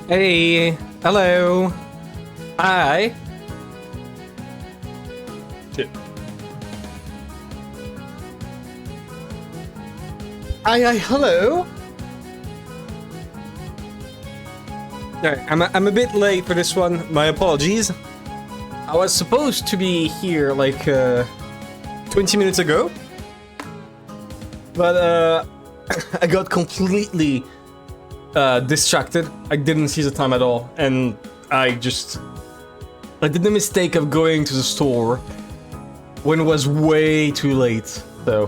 Hey, hello. Hi. Shit. Hi, hello. Alright, I'm a bit late for this one. My apologies. I was supposed to be here like 20 minutes ago, but I got completely distracted. I didn't see the time at all, and I did the mistake of going to the store when it was way too late. So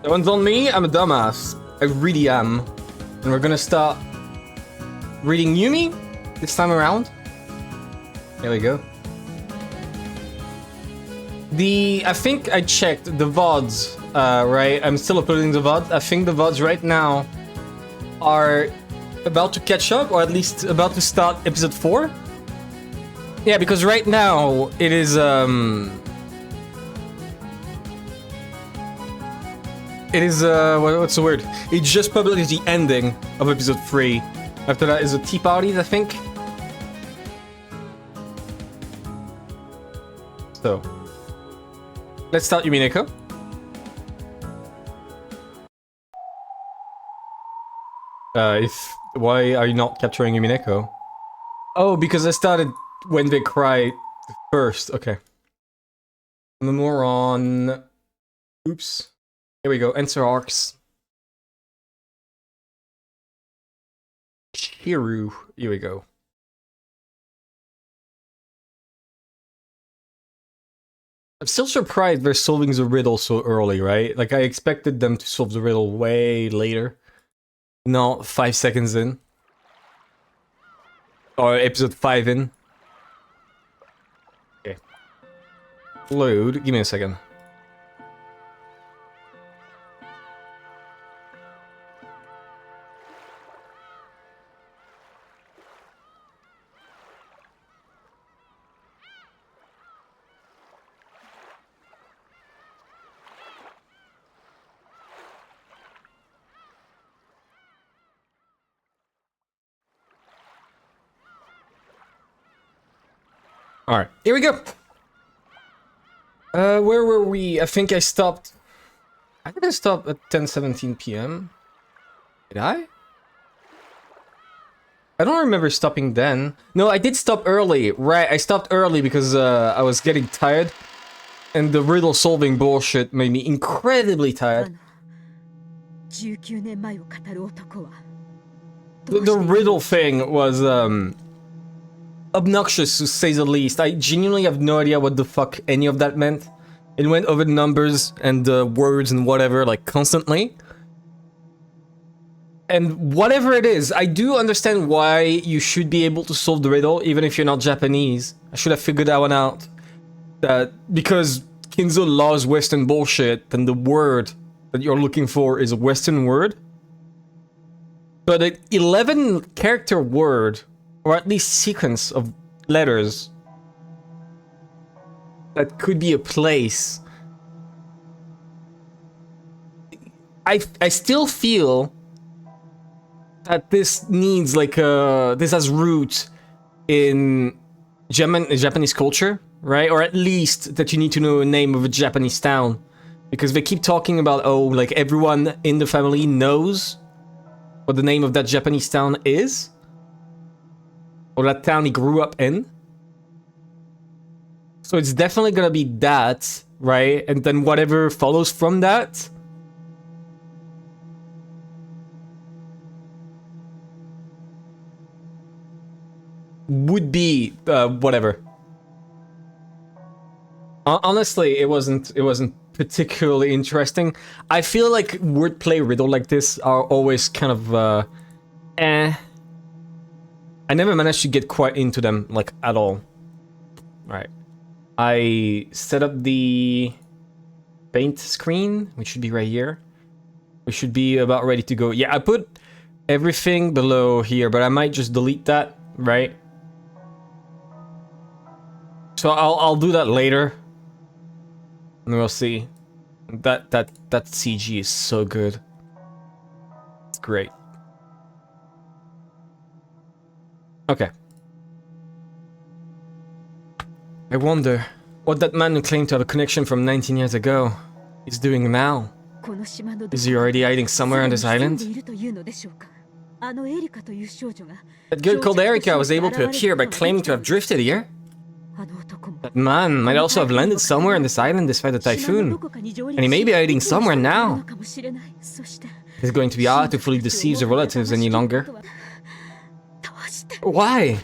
that one's on me. I'm a dumbass. I really am. And we're gonna start reading Yumi this time around. There we go. I think I checked the VODs, right? I'm still uploading the VODs. I think the VODs right now are about to catch up, or at least about to start episode 4. Yeah, because right now it is what's the word? It just published the ending of episode 3. After that is the tea parties, I think. So let's start Umineko. Why are you not capturing Umineko? Oh, because I started when they cry first. Okay. I'm a moron. Oops. Here we go. Enter arcs. Chiru. Here we go. I'm still surprised they're solving the riddle so early, right? Like, I expected them to solve the riddle way later. Not 5 seconds in. Or episode 5 in. Okay. Load. Give me a second. Alright, here we go! Where were we? I think I stopped... I think I stopped at 10:17 p.m. Did I? I don't remember stopping then. No, I did stop early. Right, I stopped early because I was getting tired. And the riddle solving bullshit made me incredibly tired. The riddle thing was obnoxious to say the least. I genuinely have no idea what the fuck any of that meant. It went over numbers and words and whatever, like, constantly. And whatever it is, I do understand why you should be able to solve the riddle, even if you're not Japanese. I should have figured that one out. Because Kinzo loves Western bullshit, and the word that you're looking for is a Western word. But an 11 character word, or at least sequence of letters, that could be a place. I still feel that this needs like this has roots in Japanese culture, right? Or at least that you need to know a name of a Japanese town, because they keep talking about, oh, like everyone in the family knows what the name of that Japanese town is, or that town he grew up in. So it's definitely gonna be that, right? And then whatever follows from that. Would be whatever. Honestly, it wasn't particularly interesting. I feel like wordplay riddle like this are always kind of I never managed to get quite into them, like, at all. Right. I set up the paint screen, which should be right here. We should be about ready to go. Yeah, I put everything below here, but I might just delete that, right? So I'll do that later. And we'll see. That CG is so good. It's great. Okay. I wonder what that man who claimed to have a connection from 19 years ago is doing now. Is he already hiding somewhere on this island? That girl called Erika was able to appear by claiming to have drifted here. That man might also have landed somewhere on this island despite the typhoon. And he may be hiding somewhere now. It's going to be hard to fully deceive the relatives any longer. Why?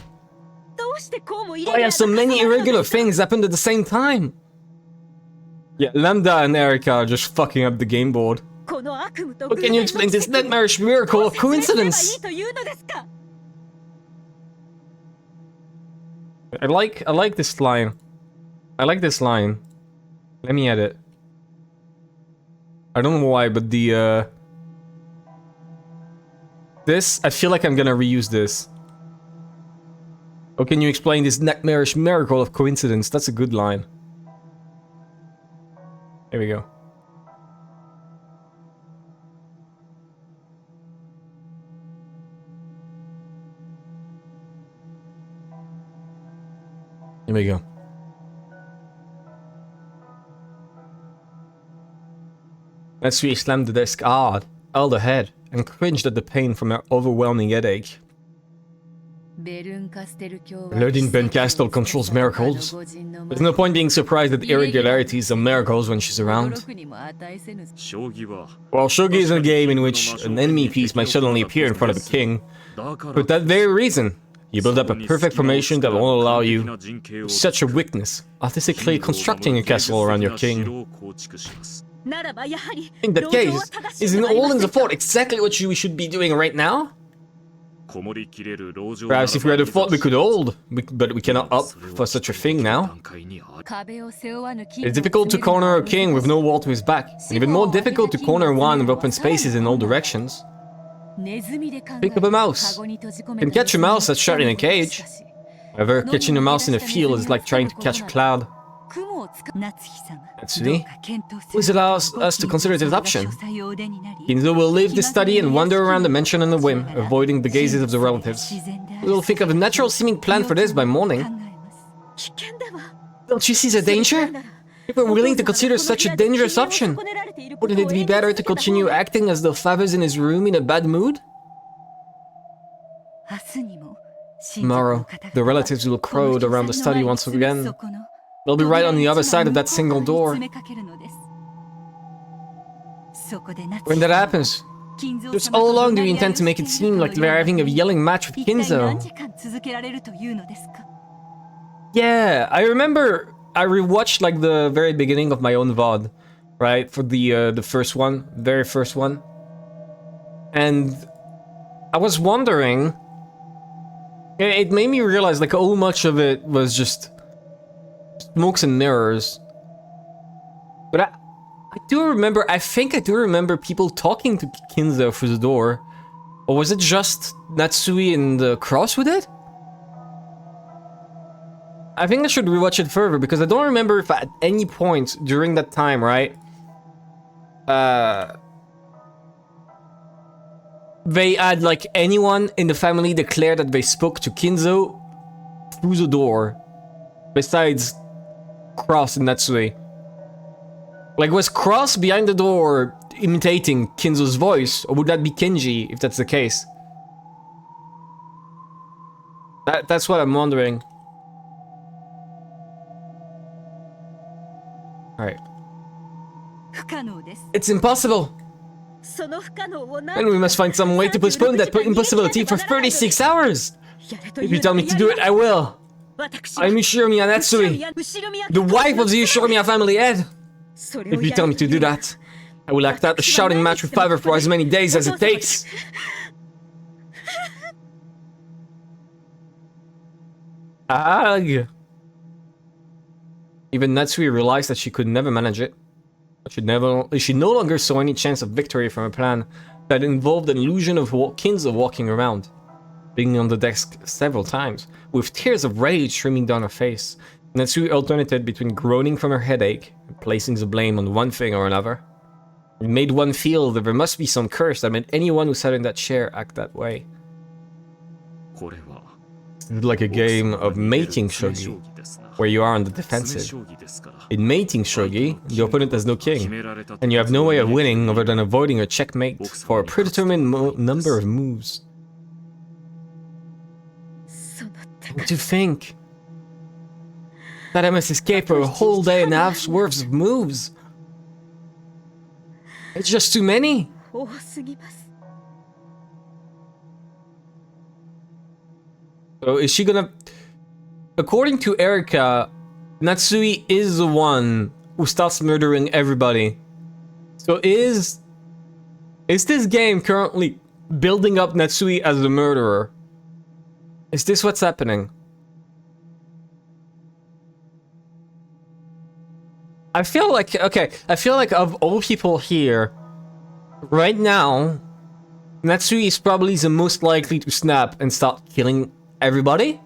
Why have so many irregular things happen at the same time? Yeah, Lambda and Erika are just fucking up the game board. How can you explain this nightmarish miracle of coincidence? I like this line. I like this line. Let me edit. I don't know why, but the this, I feel like I'm gonna reuse this. How can you explain this nightmarish miracle of coincidence? That's a good line. Here we go. Here we go. Natsui slammed the desk hard, held her head, and cringed at the pain from her overwhelming headache. Lordin Bencastle controls miracles. There's no point being surprised at irregularities or miracles when she's around. Well, Shogi is a game in which an enemy piece might suddenly appear in front of a king. For that very reason, you build up a perfect formation that won't allow you to such a weakness, artistically constructing a castle around your king. In that case, isn't all in the fort exactly what we should be doing right now? Perhaps if we had a fort we could hold, but we cannot opt for such a thing now. It's difficult to corner a king with no wall to his back, and even more difficult to corner one with open spaces in all directions. Think of a mouse. You can catch a mouse that's shut in a cage. However, catching a mouse in a field is like trying to catch a cloud. Natsui, please allow us to consider this option. Kinzo will leave the study and wander around the mansion on a whim, avoiding the gazes of the relatives. We will think of a natural-seeming plan for this by morning. Don't you see the danger? If we're willing to consider such a dangerous option, wouldn't it be better to continue acting as though Father's in his room in a bad mood? Tomorrow, the relatives will crowd around the study once again. They'll be right on the other side of that single door. When that happens, just how long do you intend to make it seem like they're having a yelling match with Kinzo? Yeah, I remember I rewatched like the very beginning of my own VOD, right? For the first one, very first one. And I was wondering, it made me realize like how much of it was just smokes and mirrors. But I do remember, I think I do remember people talking to Kinzo through the door. Or was it just Natsui and the Cross with it? I think I should rewatch it further because I don't remember if at any point during that time, right? They had like anyone in the family declare that they spoke to Kinzo through the door. Besides Cross and Natsui. Like, was Cross behind the door imitating Kinzo's voice? Or would that be Kenji, if that's the case? That's what I'm wondering. Alright. It's impossible! And we must find some way to postpone that impossibility for 36 hours! If you tell me to do it, I will! I'm Ushiromiya Natsui, the wife of the Ushiromiya family head. If you tell me to do that, I will act out a shouting match with Father for as many days as it takes. Ugh. Even Natsui realized that she could never manage it. She no longer saw any chance of victory from a plan that involved an illusion of Kinzo walking around, being on the desk several times, with tears of rage streaming down her face. Natsui alternated between groaning from her headache and placing the blame on one thing or another. It made one feel that there must be some curse that made anyone who sat in that chair act that way. like a game of mating shogi, where you are on the defensive. In mating shogi, the opponent has no king, and you have no way of winning other than avoiding a checkmate for a predetermined number of moves. And to think that I must escape for a whole day and a half's worth of moves. It's just too many. So is she gonna... According to Erika, Natsui is the one who starts murdering everybody. So is this game currently building up Natsui as the murderer? Is this what's happening? I feel like, okay, I feel like of all people here, right now, Natsui is probably the most likely to snap and start killing everybody.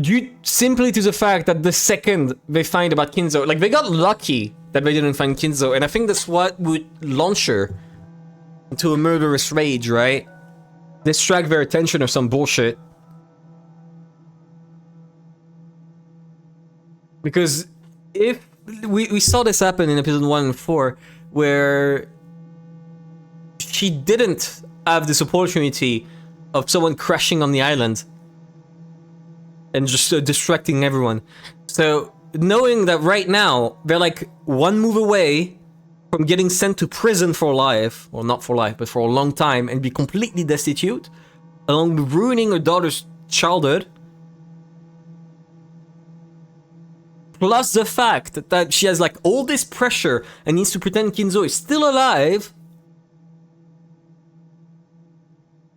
Due simply to the fact that the second they find about Kinzo, like they got lucky that they didn't find Kinzo, and I think that's what would launch her into a murderous rage, right? Distract their attention or some bullshit. Because if we saw this happen in episode 1 and 4, where she didn't have this opportunity of someone crashing on the island and just distracting everyone. So knowing that right now they're like one move away from getting sent to prison for life, well, not for life, but for a long time, and be completely destitute, along with ruining her daughter's childhood. Plus the fact that she has like all this pressure and needs to pretend Kinzo is still alive.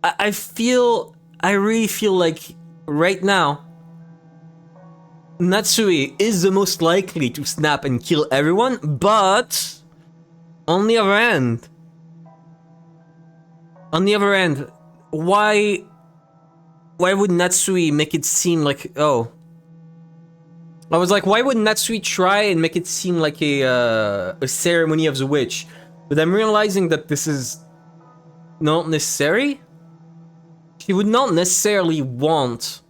I really feel like right now, Natsui is the most likely to snap and kill everyone, but on the other hand, why would Natsui make it seem like, oh, I was like, why would Natsui try and make it seem like a ceremony of the witch? But I'm realizing that this is not necessary. She would not necessarily want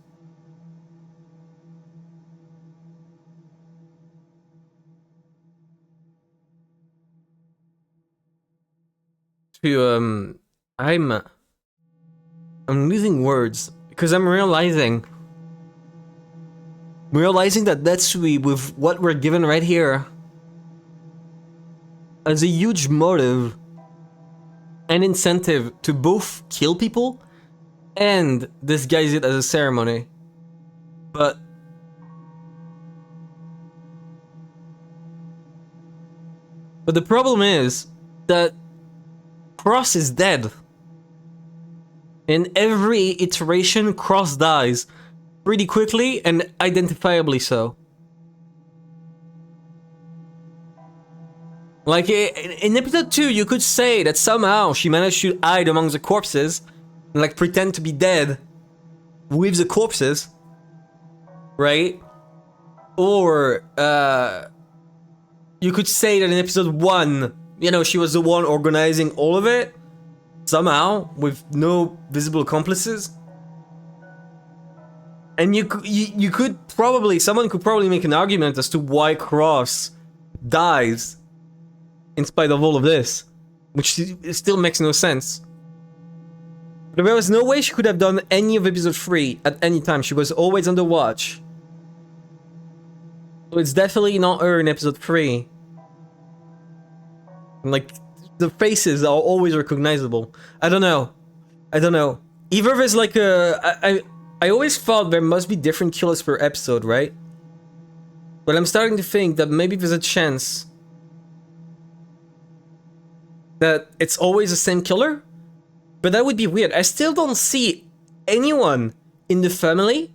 to I'm losing words because I'm realizing that Natsui, with what we're given right here, has a huge motive and incentive to both kill people and disguise it as a ceremony. But the problem is that Cross is dead. In every iteration, Cross dies pretty quickly and identifiably so. Like in episode 2, you could say that somehow she managed to hide among the corpses and like pretend to be dead with the corpses, right? Or you could say that in episode 1, you know, she was the one organizing all of it somehow with no visible accomplices. And you could probably, someone could probably make an argument as to why Cross dies in spite of all of this, which still makes no sense. But there was no way she could have done any of episode 3 at any time. She was always on the watch. So it's definitely not her in episode 3. And like, the faces are always recognizable. I don't know. Either there's like a... I always thought there must be different killers per episode, right? But I'm starting to think that maybe there's a chance that it's always the same killer? But that would be weird. I still don't see anyone in the family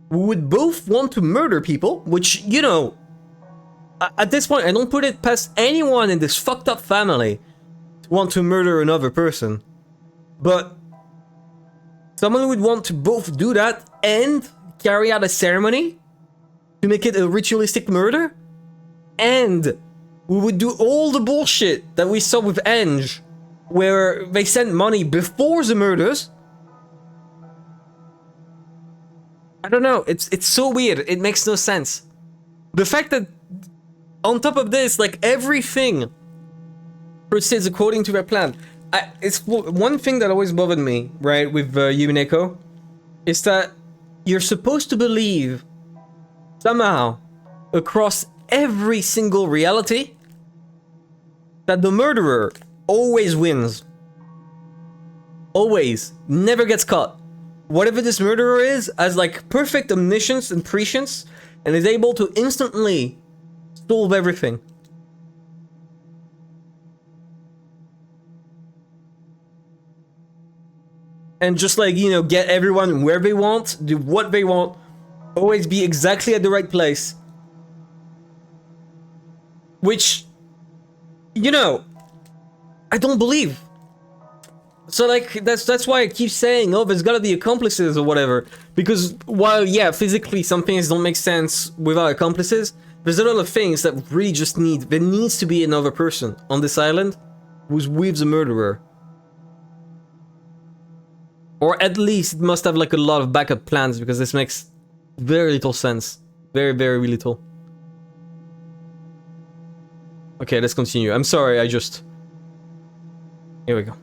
who would both want to murder people, which, you know, at this point, I don't put it past anyone in this fucked up family to want to murder another person. But someone would want to both do that and carry out a ceremony to make it a ritualistic murder, and we would do all the bullshit that we saw with Enge where they sent money before the murders. I don't know, it's so weird, it makes no sense. The fact that on top of this, like, everything proceeds according to their plan. It's one thing that always bothered me, right, with Umineko, is that you're supposed to believe somehow across every single reality that the murderer always wins. Always. Never gets caught. Whatever this murderer is, has like perfect omniscience and prescience, and is able to instantly solve everything. And just like, you know, get everyone where they want, do what they want, always be exactly at the right place. Which, you know, I don't believe. So like, that's why I keep saying, oh, there's gotta be accomplices or whatever. Because while, yeah, physically some things don't make sense without accomplices, there's a lot of things that really just there needs to be another person on this island who's with the murderer. Or at least it must have like a lot of backup plans, because this makes very little sense. Very, very little. Okay, let's continue. I'm sorry, I just... Here we go.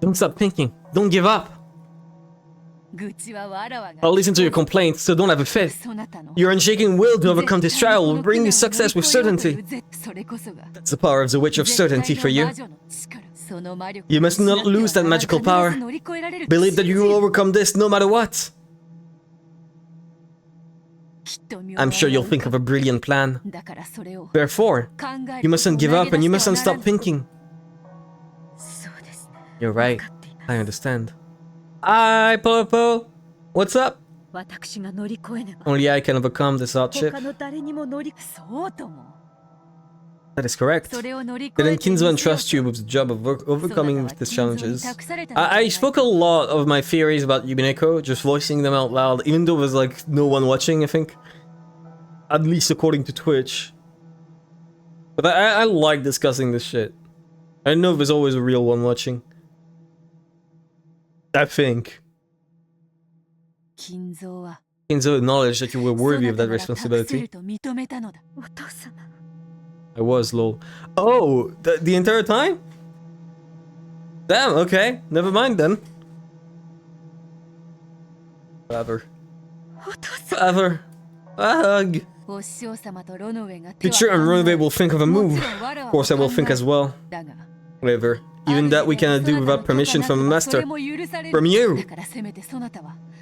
Don't stop thinking. Don't give up. I'll listen to your complaints, so don't have a fit. Your unshaking will to overcome this trial will bring you success with certainty. That's the power of the Witch of Certainty for you. You must not lose that magical power. Believe that you will overcome this no matter what. I'm sure you'll think of a brilliant plan. Therefore, you mustn't give up and you mustn't stop thinking. You're right. I understand. Hi, Popo. What's up? Only I can overcome this hardship. That is correct. Didn't Kinzo entrust you with the job of overcoming these challenges? I spoke a lot of my theories about Umineko, just voicing them out loud, even though there's like no one watching, I think. At least according to Twitch. But I like discussing this shit. I know there's always a real one watching. I think. Kinzo acknowledged that you were worthy of that responsibility. I was, lol. Oh, the entire time? Damn, okay. Never mind then. Whatever. Whatever. A hug. Teacher and Ronove will think of a move. Of course I will think as well. Whatever. Even that we cannot do without permission from the master. From you!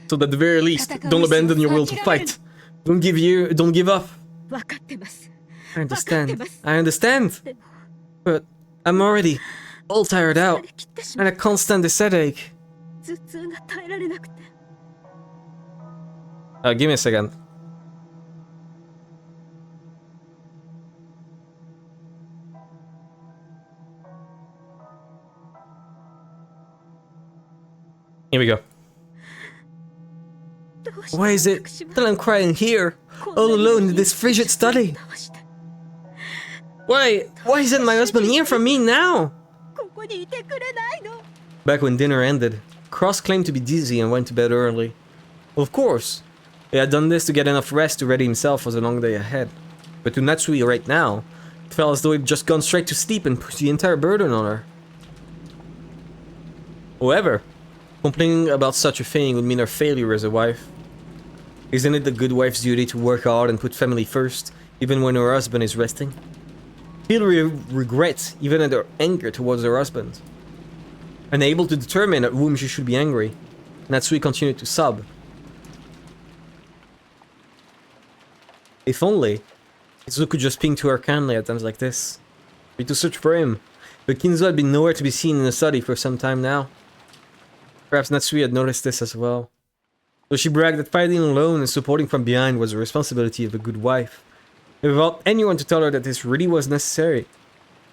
So at the very least, don't abandon your will to fight. Don't give up. I understand. I understand. But I'm already all tired out. And I can't stand this headache. Give me a second. Here we go. Why is it that I'm crying here, all alone in this frigid study? Why isn't my husband here for me now? Back when dinner ended, Cross claimed to be dizzy and went to bed early. Of course, he had done this to get enough rest to ready himself for the long day ahead. But to Natsui right now, it felt as though he'd just gone straight to sleep and put the entire burden on her. However, complaining about such a thing would mean her failure as a wife. Isn't it the good wife's duty to work hard and put family first, even when her husband is resting? Feel regret, even at her anger towards her husband. Unable to determine at whom she should be angry, Natsui continued to sob. If only Kizu could just ping to her kindly at times like this. Be to search for him, but Kinzo had been nowhere to be seen in the study for some time now. Perhaps Natsui had noticed this as well. So she bragged that fighting alone and supporting from behind was the responsibility of a good wife. And without anyone to tell her that this really was necessary. She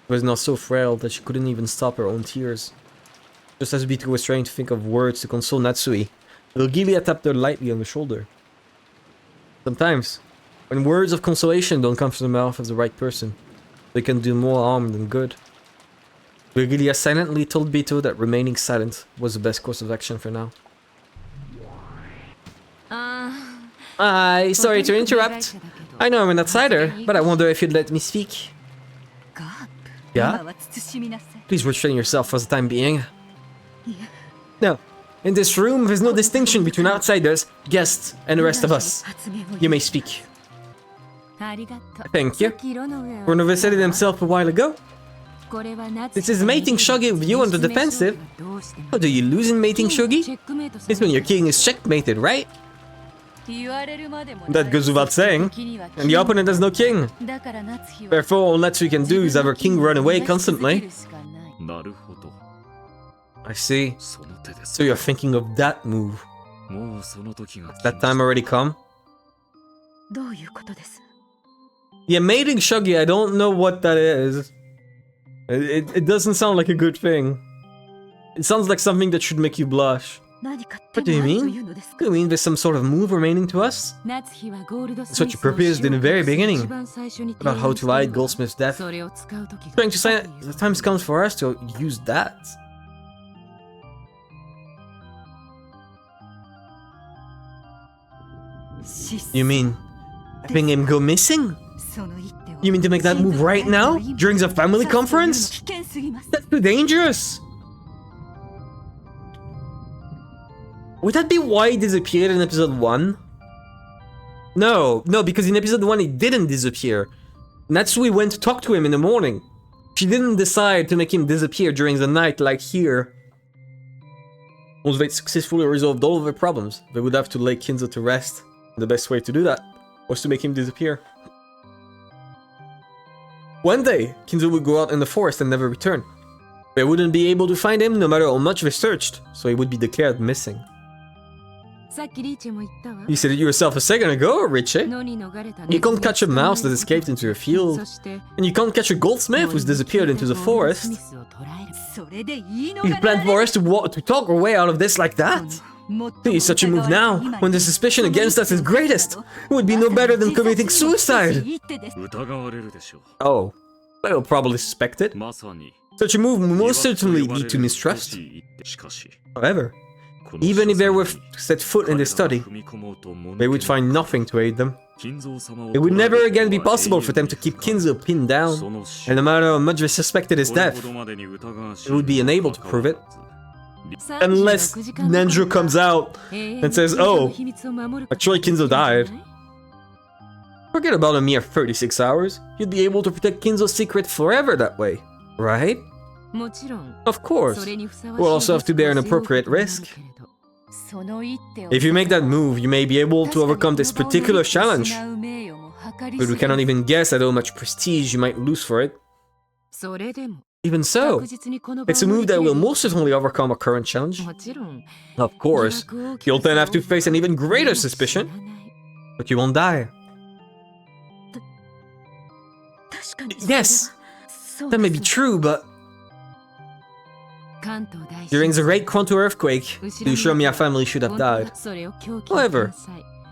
was now so frail that she couldn't even stop her own tears. Just as Beatrice was trying to think of words to console Natsui, Gilia tapped her lightly on the shoulder. Sometimes, when words of consolation don't come from the mouth of the right person, They can do more harm than good. Virgilia silently told Beto that remaining silent was the best course of action for now. Sorry to interrupt. I know I'm an outsider, but I wonder if you'd let me speak. Yeah? Please restrain yourself for the time being. No. In this room, there's no distinction between outsiders, guests, and the rest of us. You may speak. Thank you. Renova said it himself a while ago. This is mating shogi with you on the defensive. How do you lose in mating shogi? It's when your king is checkmated, right? That goes without saying. And the opponent has no king. Therefore, all Natsu can do is have her king run away constantly. I see. So you're thinking of that move. Has that time already come? Yeah, mating shogi, I don't know what that is. It doesn't sound like a good thing. It sounds like something that should make you blush. What do you mean? Do you mean there's some sort of move remaining to us? That's what you proposed in the very beginning. About how to hide Goldsmith's death. Trying to say the time comes for us to use that. You mean having him go missing? You mean to make that move right now? During the family conference? That's too dangerous! Would that be why he disappeared in episode 1? No, because in episode 1 he didn't disappear. Natsui went to talk to him in the morning. She didn't decide to make him disappear during the night like here. Once they successfully resolved all of their problems, they would have to lay Kinzo to rest. The best way to do that was to make him disappear. One day, Kinzo would go out in the forest and never return. They wouldn't be able to find him no matter how much they searched, so he would be declared missing. You said it yourself a second ago, Richie. You can't catch a mouse that escaped into a field, and you can't catch a goldsmith who's disappeared into the forest. You plan for us to talk our way out of this like that? To use such a move now, when the suspicion against us is greatest, it would be no better than committing suicide. Oh, they'll probably suspect it. Such a move will most certainly lead to mistrust. However, even if they were to set foot in the study, they would find nothing to aid them. It would never again be possible for them to keep Kinzo pinned down, and no matter how much they suspected his death, they would be unable to prove it. Unless Nanjo comes out and says, oh, actually Kinzo died. Forget about a mere 36 hours. You'd be able to protect Kinzo's secret forever that way, right? Of course. We'll also have to bear an appropriate risk. If you make that move, you may be able to overcome this particular challenge. But we cannot even guess at how much prestige you might lose for it. Even so, it's a move that will most certainly overcome our current challenge. Of course, you'll then have to face an even greater suspicion, but you won't die. Yes, that may be true, but... During the Great Kanto earthquake, the Ushiromiya family should have died. However,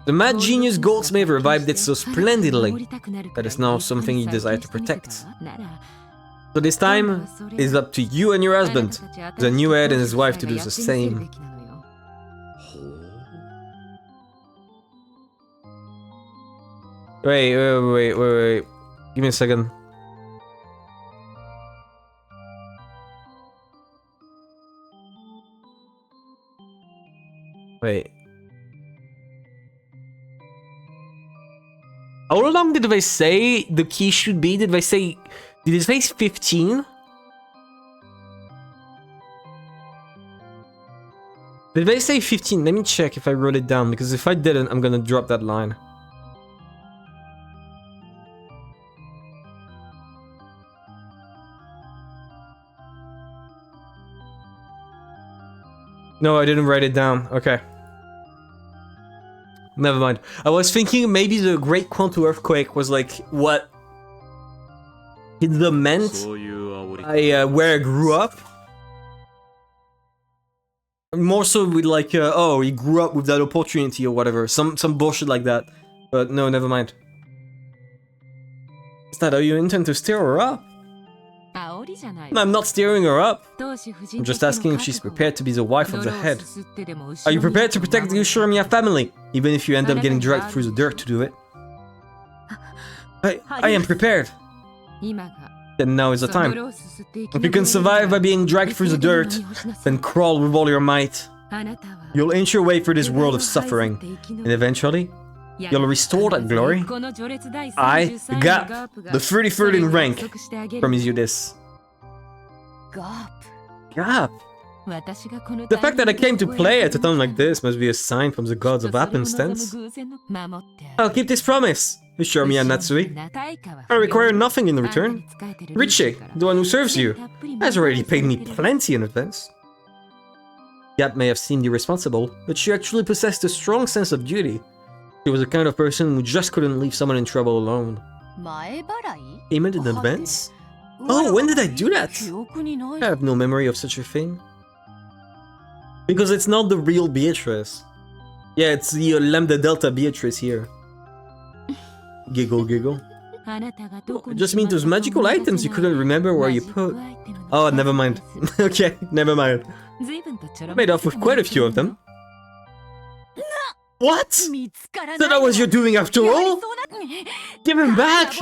the mad genius goldsmith revived it so splendidly that it's now something you desire to protect. So this time, it's up to you and your husband, the new head and his wife, to do the same. Wait. Give me a second. Wait. How long did they say the key should be? Did they say 15? Did they say 15? Let me check if I wrote it down, because if I didn't, I'm gonna drop that line. No, I didn't write it down. Okay. Never mind. I was thinking maybe the Great Kanto earthquake was like what Kinzo meant where I grew up. More so with like, oh, he grew up with that opportunity or whatever. Some bullshit like that. But no, never mind. Is that how you intend to steer her up? I'm not steering her up. I'm just asking if she's prepared to be the wife of the head. Are you prepared to protect the Ushiromiya family, even if you end up getting dragged through the dirt to do it? I am prepared. Then now is the time. If you can survive by being dragged through the dirt, then crawl with all your might. You'll inch your way through this world of suffering, and eventually, you'll restore that glory. I, Gap, the 33rd in rank, promise you this. Gap! The fact that I came to play at a time like this must be a sign from the gods of happenstance. I'll keep this promise, Ushiromiya Natsui. I require nothing in return. Richie, the one who serves you, has already paid me plenty in advance. Gap may have seemed irresponsible, but she actually possessed a strong sense of duty. She was the kind of person who just couldn't leave someone in trouble alone. Payment in advance? Oh, when did I do that? I have no memory of such a thing. Because it's not the real Beatrice. Yeah, it's the Lambda Delta Beatrice here. Giggle, giggle. I just mean those magical items you couldn't remember where you put. Oh, never mind. Okay, never mind. I made off with quite a few of them. What? So that was your doing after all? Give him back!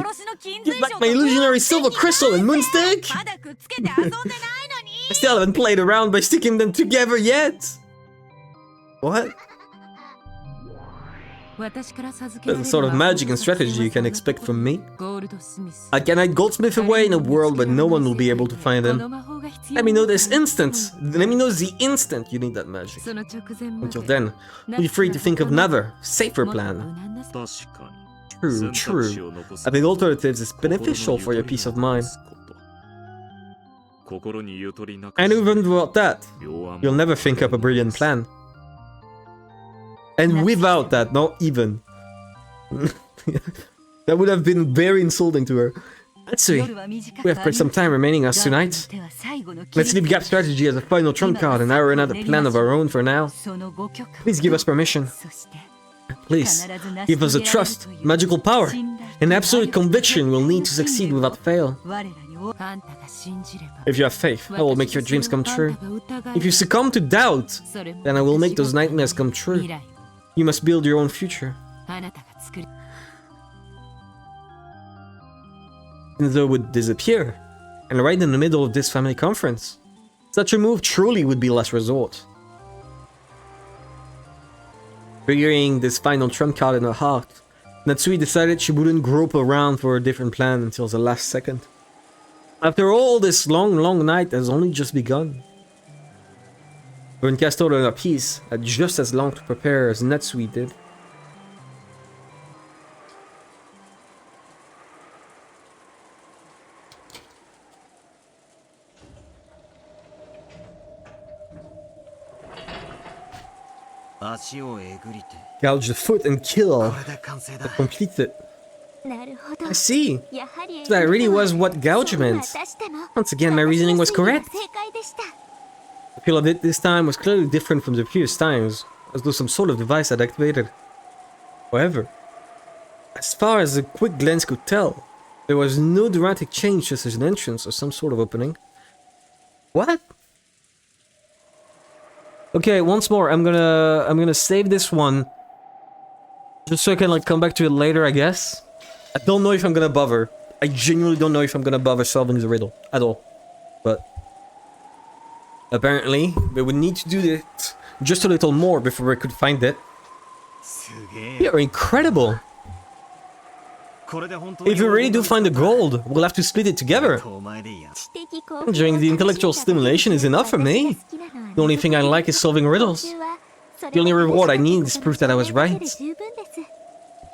Give back my illusionary silver crystal and moonstick! I still haven't played around by sticking them together yet! What? That's the sort of magic and strategy you can expect from me. I can hide Goldsmith away in a world where no one will be able to find him. Let me know this instant! Let me know the instant you need that magic. Until then, be free to think of another, safer plan. True, true. Having alternatives is beneficial for your peace of mind. And even without that, you'll never think up a brilliant plan. And without that, not even. That would have been very insulting to her. Natsui, we have quite some time remaining us tonight. Let's leave Gap strategy as a final trump card and iron out a plan of our own for now. Please give us permission. Please, give us a trust, magical power, and absolute conviction we'll need to succeed without fail. If you have faith, I will make your dreams come true. If you succumb to doubt, then I will make those nightmares come true. You must build your own future. Shinzo would disappear, and right in the middle of this family conference. Such a move truly would be last resort. Figuring this final trump card in her heart, Natsui decided she wouldn't grope around for a different plan until the last second. After all, this long night has only just begun. Castor and Apis had just as long to prepare as Natsui did. Gouge the foot and kill. Complete it. I see. So that really was what gouge meant. Once again, my reasoning was correct. The feel of it this time was clearly different from the previous times, as though some sort of device had activated. However, as far as a quick glance could tell, there was no dramatic change, just as an entrance or some sort of opening. What? Okay, once more, I'm gonna save this one, just so I can like come back to it later, I guess. I don't know if I'm gonna bother. I genuinely don't know if I'm gonna bother solving the riddle at all. But apparently, we would need to do it just a little more before we could find it. You're incredible! If we really do find the gold, we'll have to split it together. Enjoying the intellectual stimulation is enough for me. The only thing I like is solving riddles. The only reward I need is proof that I was right.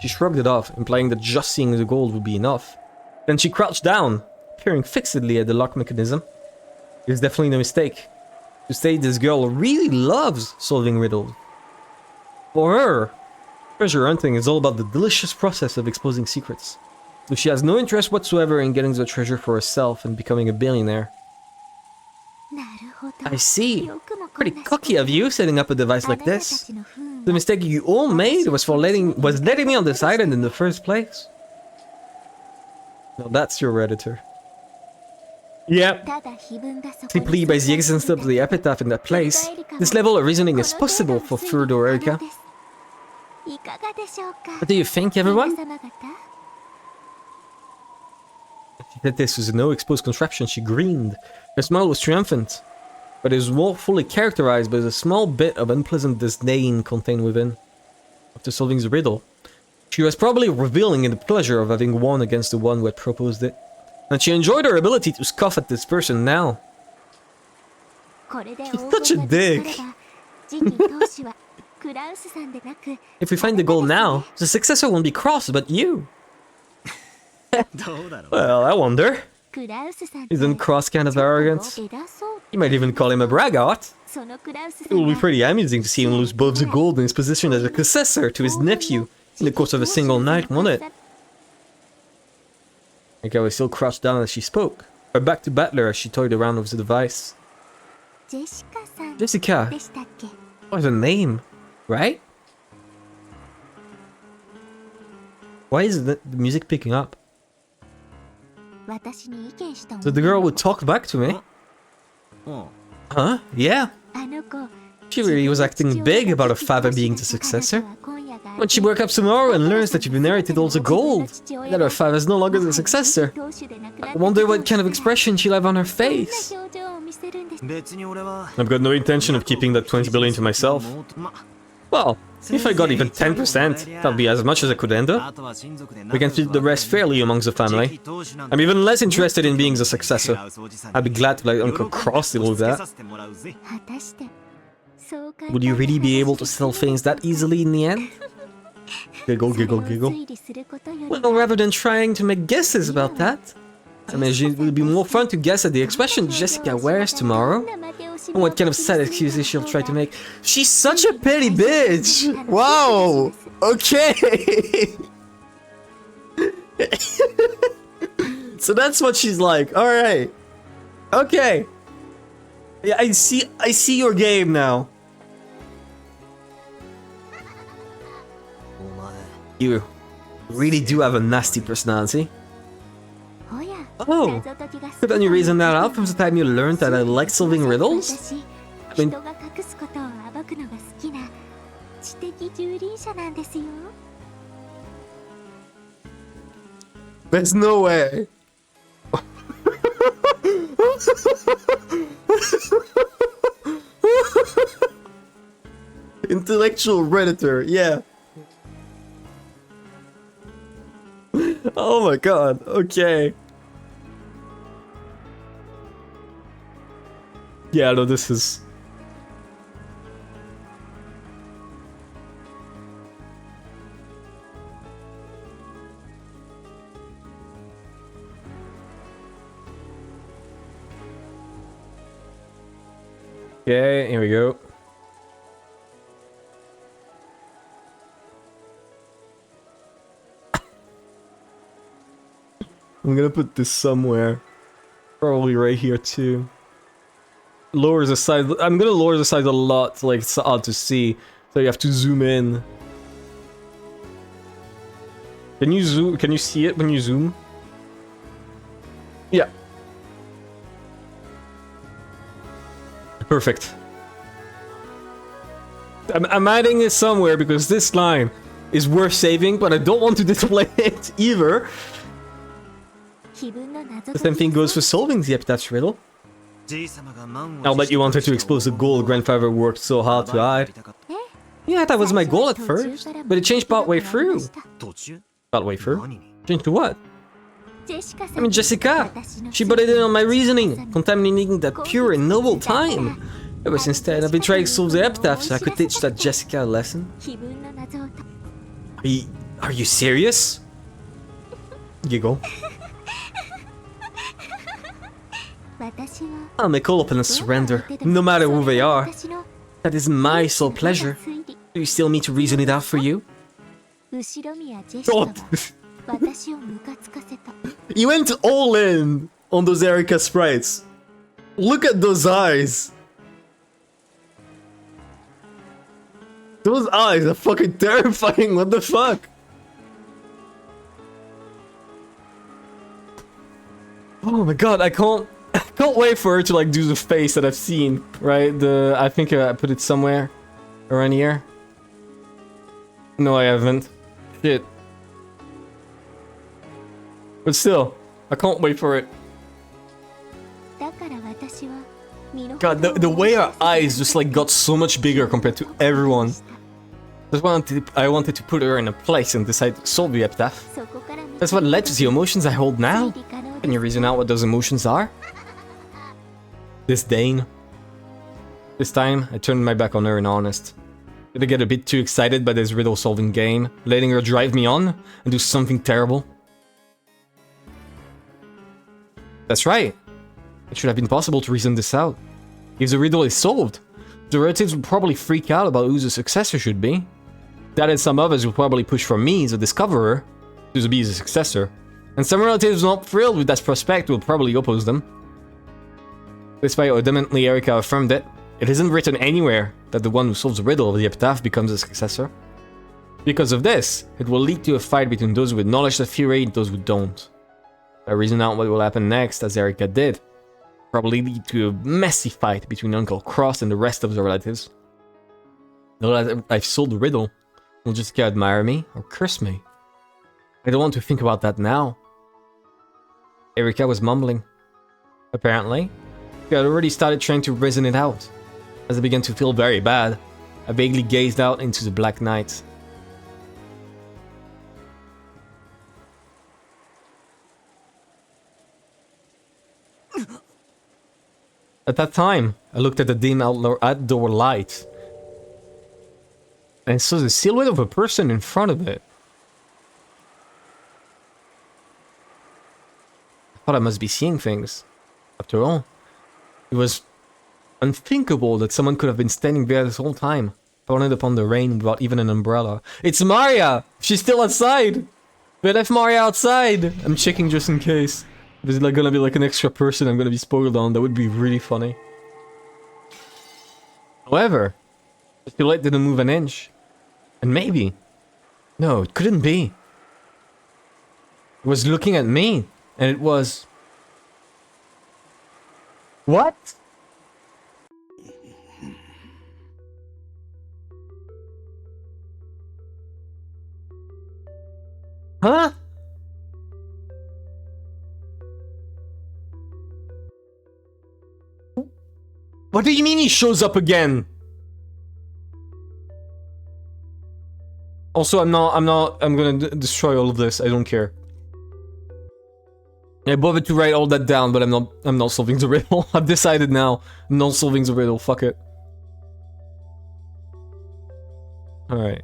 She shrugged it off, implying that just seeing the gold would be enough. Then she crouched down, peering fixedly at the lock mechanism. It was definitely no mistake. To say this girl really loves solving riddles. For her, treasure hunting is all about the delicious process of exposing secrets. So she has no interest whatsoever in getting the treasure for herself and becoming a billionaire. I see. Pretty cocky of you setting up a device like this. The mistake you all made was letting me on this island in the first place. No, that's your Redditor. Yep. Simply by the existence of the epitaph in that place, this level of reasoning is possible for Furdo Erika. What do you think, everyone? She said this was no exposed contraption. She grinned. Her smile was triumphant, but it was more fully characterized by the small bit of unpleasant disdain contained within. After solving the riddle, she was probably reveling in the pleasure of having won against the one who had proposed it. And she enjoyed her ability to scoff at this person now. She's such a dick. If we find the goal now, the successor won't be cross, but you. Well, I wonder. Isn't Cross kind of arrogant? You might even call him a braggart. It will be pretty amusing to see him lose both the gold and his position as a successor to his nephew in the course of a single night, won't it? Erika was still crouched down as she spoke, her back to Battler as she toyed around with the device. Jessica. What a name, right? Why is the music picking up? So the girl would talk back to me? Huh? Yeah. She really was acting big about her father being the successor. When she woke up tomorrow and learns that you've inherited all the gold, that her father's no longer the successor, I wonder what kind of expression she'll have on her face. I've got no intention of keeping that 20 billion to myself. Well, if I got even 10%, that'd be as much as I could handle. We can split the rest fairly amongst the family. I'm even less interested in being the successor. I'd be glad to let Uncle Cross deal with that. Would you really be able to settle things that easily in the end? Giggle, giggle, giggle. Well, rather than trying to make guesses about that, I imagine it would be more fun to guess at the expression Jessica wears tomorrow. And what kind of sad excuses she'll try to make. She's such a petty bitch! Wow! Okay! So that's what she's like, alright. Okay. Yeah, I see your game now. You really do have a nasty personality. Oh, couldn't you reason that out from the time you learned that I like solving riddles? I mean, there's no way. Intellectual Redditor, yeah. Oh my god, okay. Yeah, no, this is... Okay, here we go. I'm gonna put this somewhere. Probably right here too. Lowers the size. I'm gonna lower the size a lot, like it's hard to see. So you have to zoom in. Can you zoom? Can you see it when you zoom? Yeah. Perfect. I'm adding it somewhere because this line is worth saving, but I don't want to display it either. The same thing goes for solving the epitaph riddle. I'll bet you wanted to expose the goal grandfather worked so hard to hide. Yeah, that was my goal at first, but it changed partway through. Partway through? Changed to what? I mean, Jessica! She butted in on my reasoning, contaminating that pure and noble time. Ever since then, I've been trying to solve the epitaph so I could teach that Jessica a lesson. Are you serious? Giggle. I'll make all opponents surrender, no matter who they are. That is my sole pleasure. Do you still need to reason it out for you? Oh. You went all in on those Erika sprites. Look at those eyes. Those eyes are fucking terrifying, what the fuck? Oh my god, I can't wait for her to like do the face that I've seen, right? I think I put it somewhere around here. No, I haven't. Shit. But still, I can't wait for it. God, the way her eyes just like got so much bigger compared to everyone. That's why I wanted to put her in a place and decide to solve the epitaph. That's what led to the emotions I hold now. Can you reason out what those emotions are? Disdain. This time, I turned my back on her in earnest. Did I get a bit too excited by this riddle-solving game, letting her drive me on and do something terrible? That's right. It should have been possible to reason this out. If the riddle is solved, the relatives would probably freak out about who the successor should be. That and some others would probably push for me, the discoverer, to be the successor. And some relatives not thrilled with that prospect will probably oppose them. Despite adamantly Erika affirmed it, it isn't written anywhere that the one who solves the riddle of the epitaph becomes the successor. Because of this, it will lead to a fight between those who acknowledge the theory and those who don't. I reason out what will happen next, as Erika did. Probably lead to a messy fight between Uncle Cross and the rest of the relatives. Now that I've solved the riddle, will Jessica admire me or curse me? I don't want to think about that now. Erika was mumbling. Apparently, she had already started trying to reason it out. As I began to feel very bad, I vaguely gazed out into the black night. At that time, I looked at the dim outdoor light and saw the silhouette of a person in front of it. I thought I must be seeing things. After all, it was unthinkable that someone could have been standing there this whole time, thrown upon the rain without even an umbrella. It's Maria! She's still outside! They left Maria outside! I'm checking just in case. There's like gonna be like an extra person I'm gonna be spoiled on. That would be really funny. However, the silhouette didn't move an inch. And maybe... No, it couldn't be. It was looking at me. And it was... What? Huh? What do you mean he shows up again? Also, I'm gonna destroy all of this. I don't care. I bothered to write all that down, but I'm not solving the riddle. I've decided now. I'm not solving the riddle. Fuck it. Alright.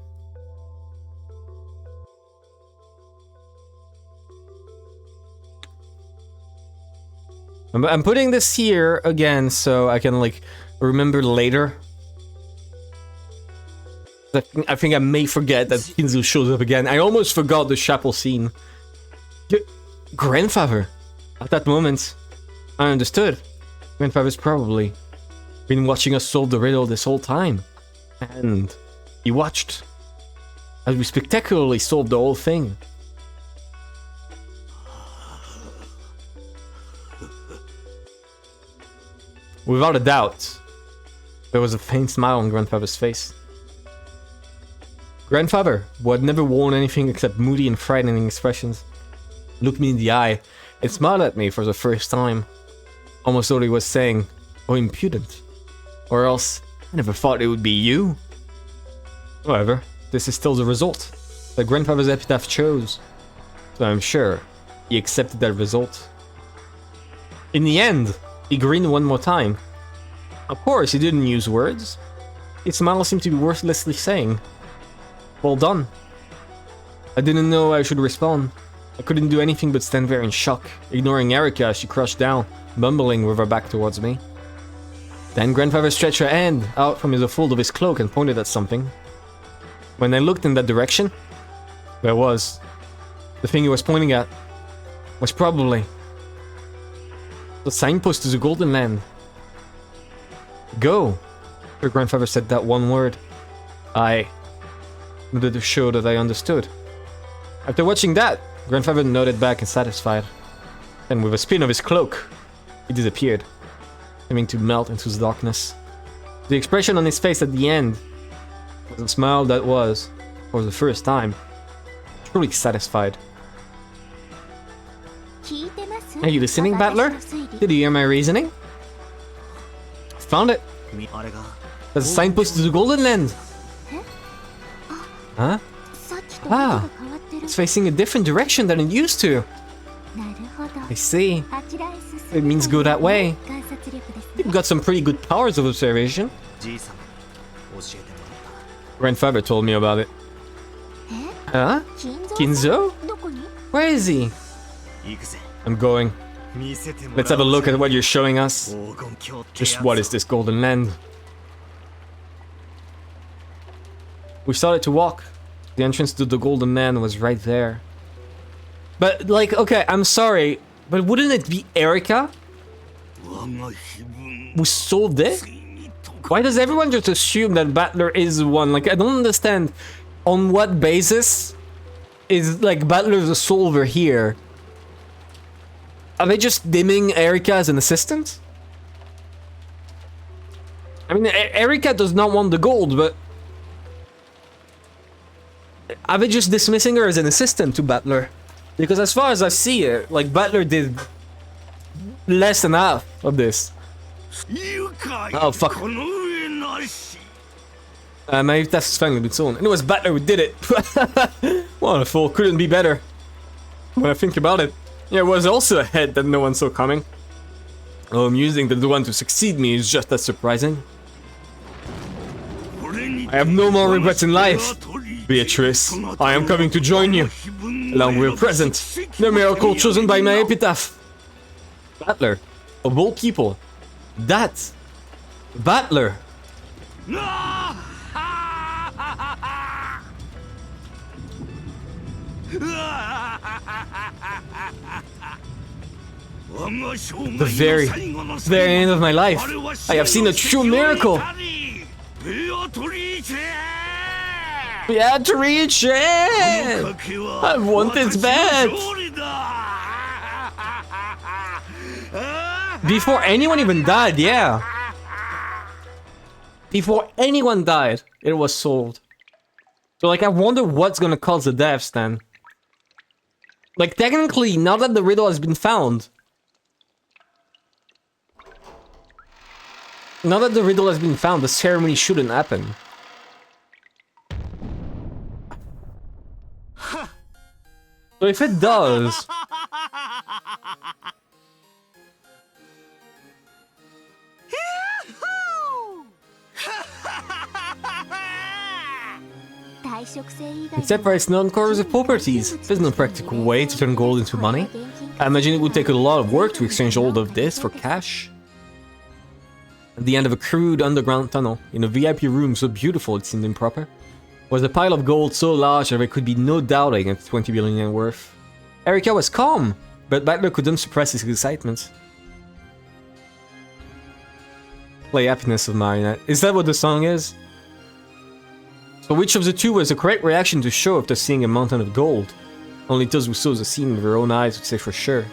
I'm putting this here again so I can like remember later. I think I may forget that Kinzu shows up again. I almost forgot the chapel scene. Grandfather. At that moment, I understood. Grandfather's probably been watching us solve the riddle this whole time. And he watched as we spectacularly solved the whole thing. Without a doubt, there was a faint smile on Grandfather's face. Grandfather, who had never worn anything except moody and frightening expressions, looked me in the eye and smiled at me for the first time. Almost thought he was saying, "Oh, impudent." Or else, I never thought it would be you. However, this is still the result that Grandfather's epitaph chose. So I'm sure he accepted that result. In the end, he grinned one more time. Of course, he didn't use words. His smile seemed to be worthlessly saying, "Well done." I didn't know how I should respond. I couldn't do anything but stand there in shock, ignoring Erika as she crouched down, mumbling with her back towards me. Then Grandfather stretched her hand out from the fold of his cloak and pointed at something. When I looked in that direction, there was. The thing he was pointing at was probably the signpost to the Golden Land. Go. Her grandfather said that one word. I nodded to show that I understood. After watching that, Grandfather nodded back and satisfied. And with a spin of his cloak, he disappeared, seeming to melt into the darkness. The expression on his face at the end was a smile that was, for the first time, truly satisfied. Are you listening, Battler? Did you hear my reasoning? Found it. There's a signpost to the Golden Land. Huh? Ah, it's facing a different direction than it used to. I see. It means go that way. You've got some pretty good powers of observation. Grandfather told me about it. Huh? Kinzo? Where is he? I'm going. Let's have a look at what you're showing us. Just what is this Golden Land? We started to walk. The entrance to the Golden Land was right there. But, like, okay, I'm sorry, but wouldn't it be Erika who solved it? Why does everyone just assume that Battler is the one? Like, I don't understand on what basis is, like, Battler the solver here. Are they just dimming Erika as an assistant? I mean, Erika does not want the gold, but... Are they just dismissing her as an assistant to Battler? Because as far as I see it, like, Battler did less than half of this. Oh, fuck. My task is finally been sold. And it was Battler who did it. What a fool. Couldn't be better. When I think about it. Yeah, it was also a head that no one saw coming. Oh, I'm using the one to succeed me is just as surprising. I have no more regrets in life. Beatrice, I am coming to join you. Along with a present. The miracle chosen by my epitaph. Battler. Of all people. That. Battler. The very end of my life, I have seen a true miracle. Beatrice! I want this bad. Before anyone even died, yeah. Before anyone died, it was sold. So, like, I wonder what's gonna cause the deaths then. Like, technically, now that the riddle has been found... Now that the riddle has been found, the ceremony shouldn't happen. So if it does... Except for its non-corrosive properties, there's no practical way to turn gold into money. I imagine it would take a lot of work to exchange all of this for cash. At the end of a crude underground tunnel, in a VIP room so beautiful it seemed improper, was a pile of gold so large that there could be no doubting its 20 billion yen worth. Erika was calm, but Battler couldn't suppress his excitement. Play happiness of marionette. Is that what the song is? So which of the two was the correct reaction to show after seeing a mountain of gold? Only those who saw the scene with their own eyes would say for sure.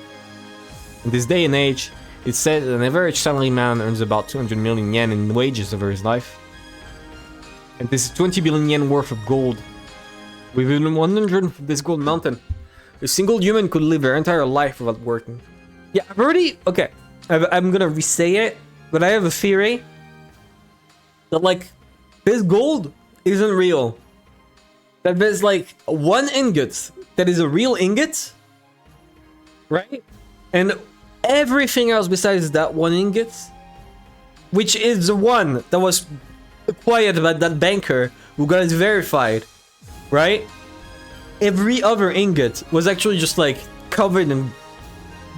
In this day and age, it's said that an average salaryman earns about 200 million yen in wages over his life. And this is 20 billion yen worth of gold. Within 100 of this gold mountain, a single human could live their entire life without working. Yeah, I've already... Okay, I'm gonna re-say it, but I have a theory that, like, this gold isn't real. That there's, like, one ingot that is a real ingot, right? And everything else besides that one ingot, which is the one that was acquired by that banker who got it verified, right? Every other ingot was actually just, like, covered in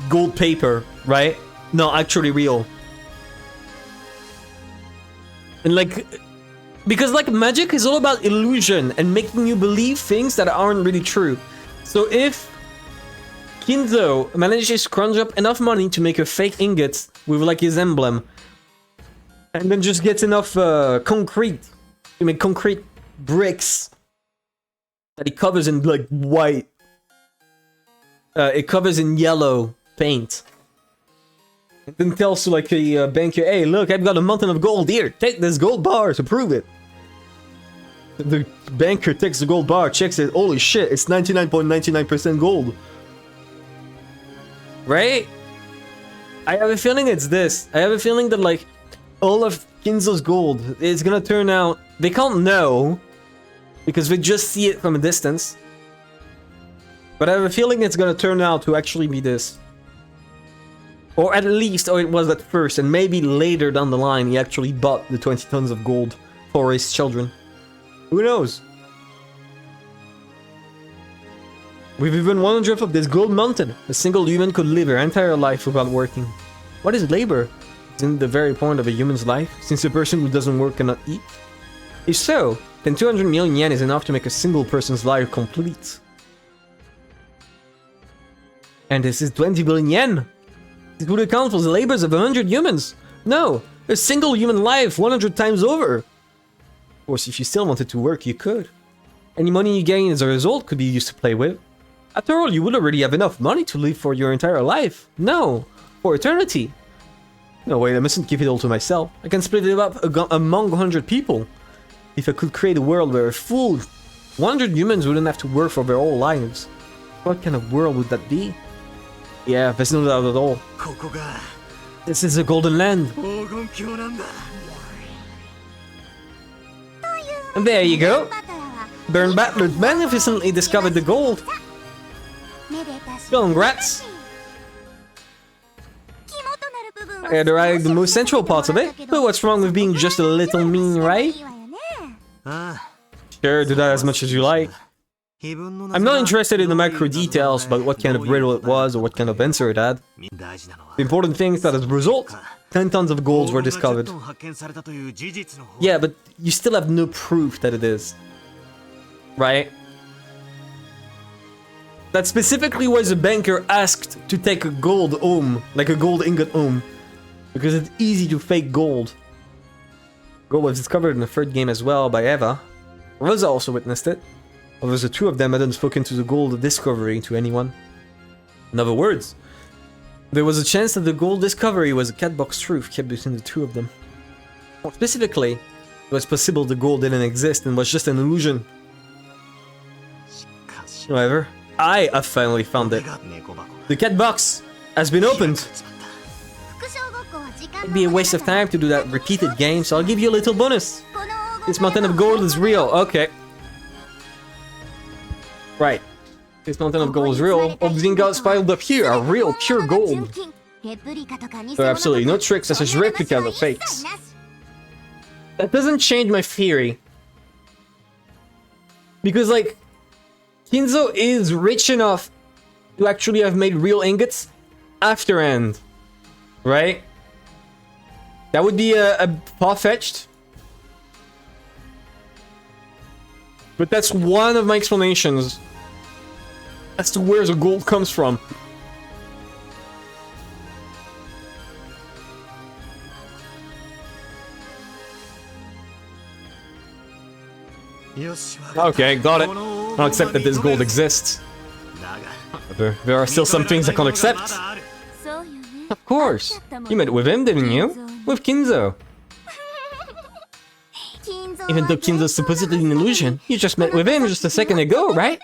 gold paper, right? No, actually real. And, like, because, like, magic is all about illusion and making you believe things that aren't really true. So if Kinzo manages to scrounge up enough money to make a fake ingot with, like, his emblem, and then just gets enough concrete to make concrete bricks that he covers in, like, white, it covers in yellow paint. And then tells to like a banker, hey, look, I've got a mountain of gold here. Take this gold bar to prove it. The banker takes the gold bar, checks it. Holy shit, it's 99.99% gold. Right? I have a feeling it's this. I have a feeling that like all of Kinzo's gold is gonna turn out... They can't know because they just see it from a distance. But I have a feeling it's gonna turn out to actually be this. Or at least, it was at first, and maybe later down the line he actually bought the 20 tons of gold for his children. Who knows? With even 100 of this gold mountain, a single human could live their entire life without working. What is labor? Isn't the very point of a human's life, since a person who doesn't work cannot eat? If so, then 200 million yen is enough to make a single person's life complete. And this is 20 billion yen! This would account for the labors of 100 humans! No! A single human life 100 times over! Of course, if you still wanted to work, you could. Any money you gain as a result could be used to play with. After all, you would already have enough money to live for your entire life. No! For eternity! No, wait, I mustn't give it all to myself. I can split it up among 100 people. If I could create a world where a full 100 humans wouldn't have to work for their whole lives. What kind of world would that be? Yeah, there's no doubt at all. This is a golden land. And there you go. Baron Battler magnificently discovered the gold. Congrats. I had arrived the most central parts of it, but what's wrong with being just a little mean, right? Sure, do that as much as you like. I'm not interested in the macro details about what kind of riddle it was or what kind of answer it had. The important thing is that as a result, 10 tons of gold were discovered. Yeah, but you still have no proof that it is. Right? That specifically was a banker asked to take a gold home, like a gold ingot home, because it's easy to fake gold. Gold was discovered in the third game as well by Eva. Rosa also witnessed it. Although the two of them hadn't spoken to the gold discovery to anyone. In other words, there was a chance that the gold discovery was a catbox truth kept between the two of them. More specifically, it was possible the gold didn't exist and was just an illusion. However, I have finally found it. The catbox has been opened. It'd be a waste of time to do that repeated game, so I'll give you a little bonus. This mountain of gold is real. Okay. Right. This mountain of gold is real. All the ingots piled up here are real, pure gold. There are absolutely no tricks such as replicas or fakes. That doesn't change my theory. Because, like, Kinzo is rich enough to actually have made real ingots after end. Right? That would be a far-fetched. But that's one of my explanations as to where the gold comes from. Okay, got it. I'll accept that this gold exists. There are still some things I can't accept. Of course. You met with him, didn't you? With Kinzo. Even though Kinzo's supposedly an illusion, you just met with him just a second ago, right?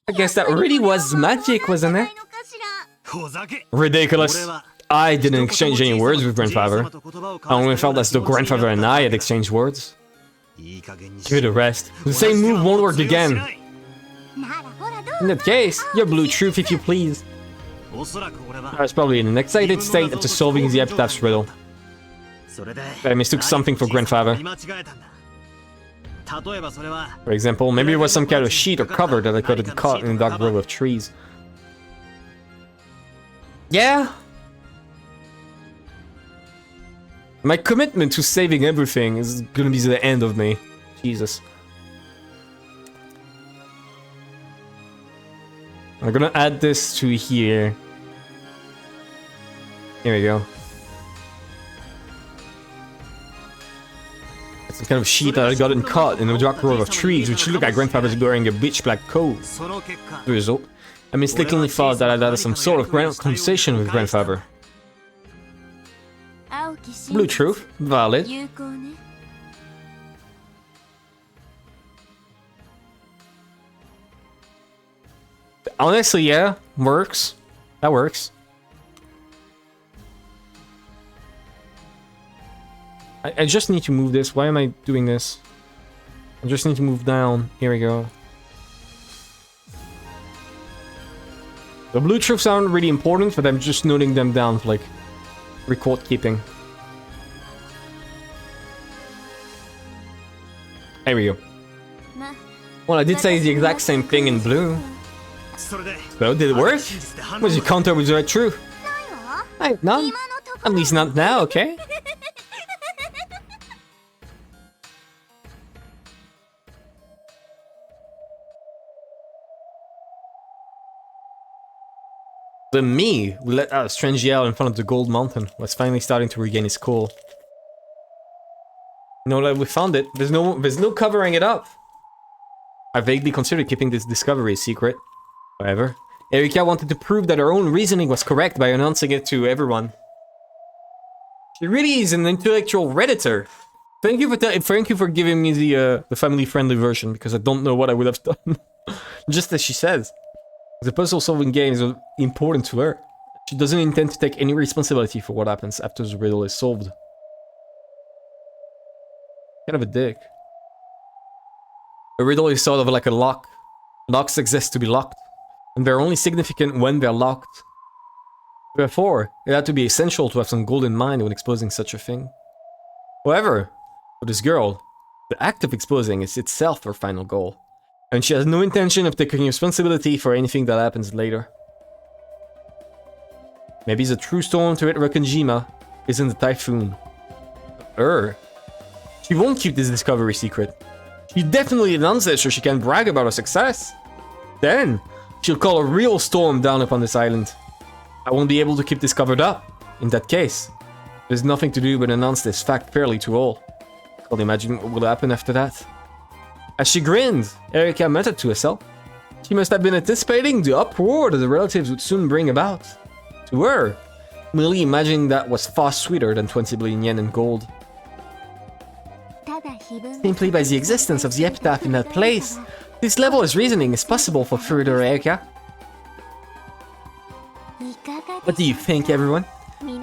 I guess that really was magic, wasn't it? Ridiculous. I didn't exchange any words with Grandfather. I only felt as though Grandfather and I had exchanged words. Give it a rest. The same move won't work again. In that case, you're blue truth if you please. I was probably in an excited state after solving the epitaph's riddle. I mistook something for Grandfather. For example, maybe it was some kind of sheet or cover that I couldn't caught in a dark grove of trees. Yeah. My commitment to saving everything is gonna be the end of me. Jesus. I'm gonna add this to here. Here we go. It's some kind of sheet that I got caught in a dark grove of trees, which look like Grandfather's wearing a pitch black coat. The result, I mistakenly thought that I'd had some sort of conversation with grandfather. Blue truth, valid. Honestly, yeah, works. That works. I just need to move this. Why am I doing this? I just need to move down. Here we go. The blue truths aren't really important, but I'm just noting them down for like record keeping. There we go. Well, I did say the exact same thing in blue. So, did it work? Was your counter was right true? No, at least not now, okay? The me who let out a strange yell in front of the gold mountain was finally starting to regain his cool. No, like we found it. There's no covering it up. I vaguely considered keeping this discovery a secret. However, Erika wanted to prove that her own reasoning was correct by announcing it to everyone. She really is an intellectual redditor. Thank you for giving me the family-friendly version, because I don't know what I would have done. Just as she says. The puzzle-solving game is important to her. She doesn't intend to take any responsibility for what happens after the riddle is solved. Kind of a dick. A riddle is sort of like a lock. Locks exist to be locked, and they're only significant when they're locked. Therefore, it had to be essential to have some gold in mind when exposing such a thing. However, for this girl, the act of exposing is itself her final goal, and she has no intention of taking responsibility for anything that happens later. Maybe the true storm to hit Rokkenjima isn't the typhoon. She won't keep this discovery secret. She definitely announced it so she can brag about her success. Then, she'll call a real storm down upon this island. I won't be able to keep this covered up. In that case, there's nothing to do but announce this fact fairly to all. Can't imagine what will happen after that. As she grinned, Erika muttered to herself. She must have been anticipating the uproar that the relatives would soon bring about. To her, merely imagining that was far sweeter than 20 billion yen in gold. Simply by the existence of the epitaph in that place, this level of reasoning is possible for further Erika. What do you think, everyone?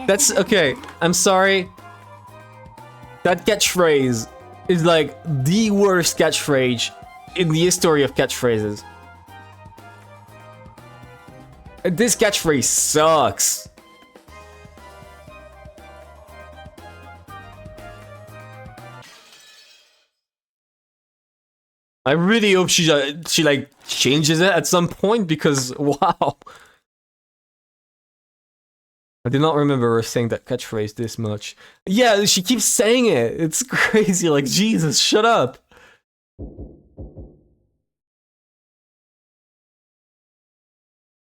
That's okay, I'm sorry. That catchphrase is like the worst catchphrase in the history of catchphrases. This catchphrase sucks. I really hope she like changes it at some point, because wow. I did not remember her saying that catchphrase this much. Yeah, she keeps saying it. It's crazy. Like, Jesus, shut up.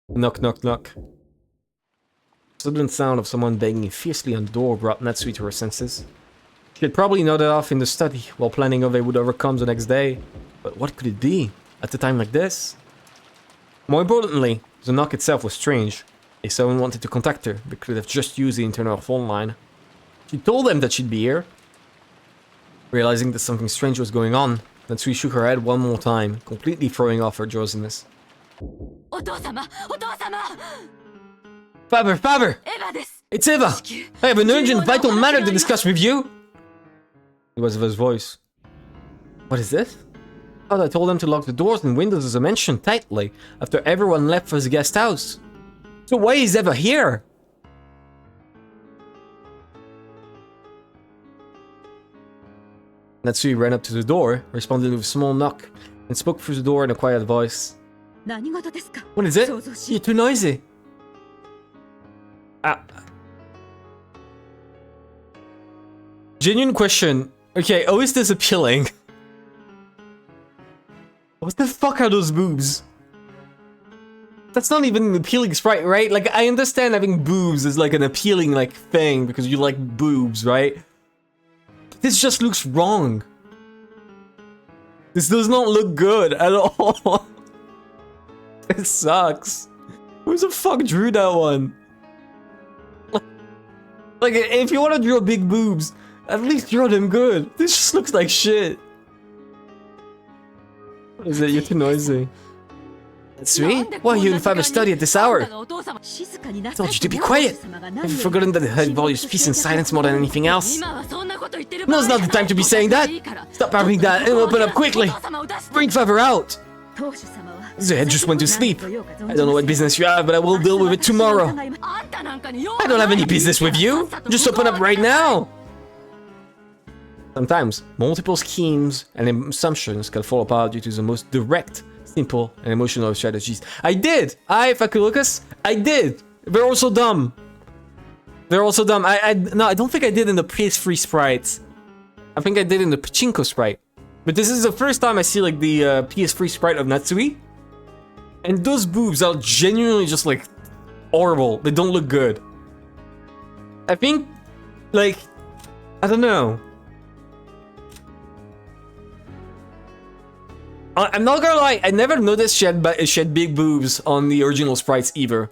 Knock, knock, knock. The sudden sound of someone banging fiercely on the door brought Natsui to her senses. She had probably nodded off in the study while planning how they would overcome the next day. But what could it be at a time like this? More importantly, the knock itself was strange. If someone wanted to contact her, they could have just used the internal phone line. She told them that she'd be here. Realizing that something strange was going on, Natsui shook her head one more time, completely throwing off her drowsiness. Father, father! It's Eva! I have an urgent, vital matter to discuss with you! It was Eva's voice. What is this? I thought I told them to lock the doors and windows as I mentioned tightly after everyone left for the guest house. So why is Eva here? Natsui ran up to the door, responded with a small knock, and spoke through the door in a quiet voice. What is it? You're too noisy. Genuine question. Okay, how is this appealing? What the fuck are those boobs? That's not even an appealing sprite, right? Like, I understand having boobs is like an appealing like thing because you like boobs, right? But this just looks wrong. This does not look good at all. It sucks. Who the fuck drew that one? Like, if you want to draw big boobs, at least draw them good. This just looks like shit. What is it? You're too noisy. Natsui? Why are you in five study at this hour? I told you to be quiet. Have you forgotten that I value peace and silence more than anything else? Now's not the time to be saying that. Stop having that and open up quickly. Bring Favor out. Zed just went to sleep. I don't know what business you have, but I will deal with it tomorrow. I don't have any business with you. Just open up right now. Sometimes, multiple schemes and assumptions can fall apart due to the most direct, simple, and emotional strategies. I did! Fakulukis, I did! They're also dumb. They're also dumb. No, I don't think I did in the PS3 sprites. I think I did in the Pachinko sprite. But this is the first time I see like the PS3 sprite of Natsui. And those boobs are genuinely just like horrible. They don't look good. I think, like, I don't know. I'm not gonna lie, I never noticed she had big boobs on the original sprites either.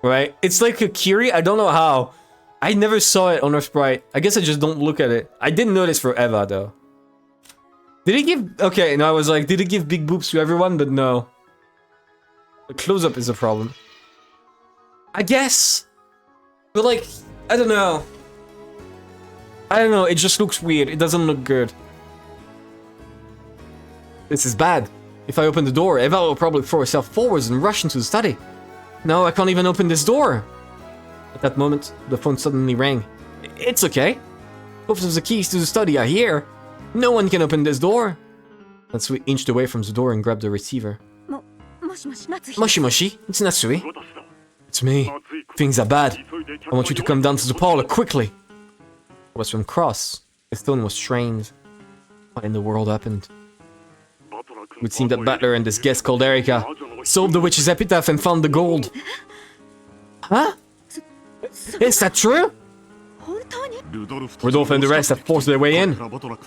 Right? It's like a Kiri, I don't know how. I never saw it on her sprite. I guess I just don't look at it. I didn't notice for Eva though. Did he give... Okay, no, I was like, did he give big boobs to everyone? But no. The close-up is a problem. I guess. But like, I don't know. I don't know, it just looks weird. It doesn't look good. This is bad. If I open the door, Eva will probably throw herself forwards and rush into the study. No, I can't even open this door. At that moment, the phone suddenly rang. It's okay. Both of the keys to the study are here. No one can open this door. Natsui inched away from the door and grabbed the receiver. Moshi Moshi, it's Natsui. It's me. Things are bad. I want you to come down to the parlor quickly. It was from Cross. His tone was strained. What in the world happened? It would seem that Butler and this guest called Erika solved the witch's epitaph and found the gold. Huh? Is that true? Rudolph and the rest have forced their way in.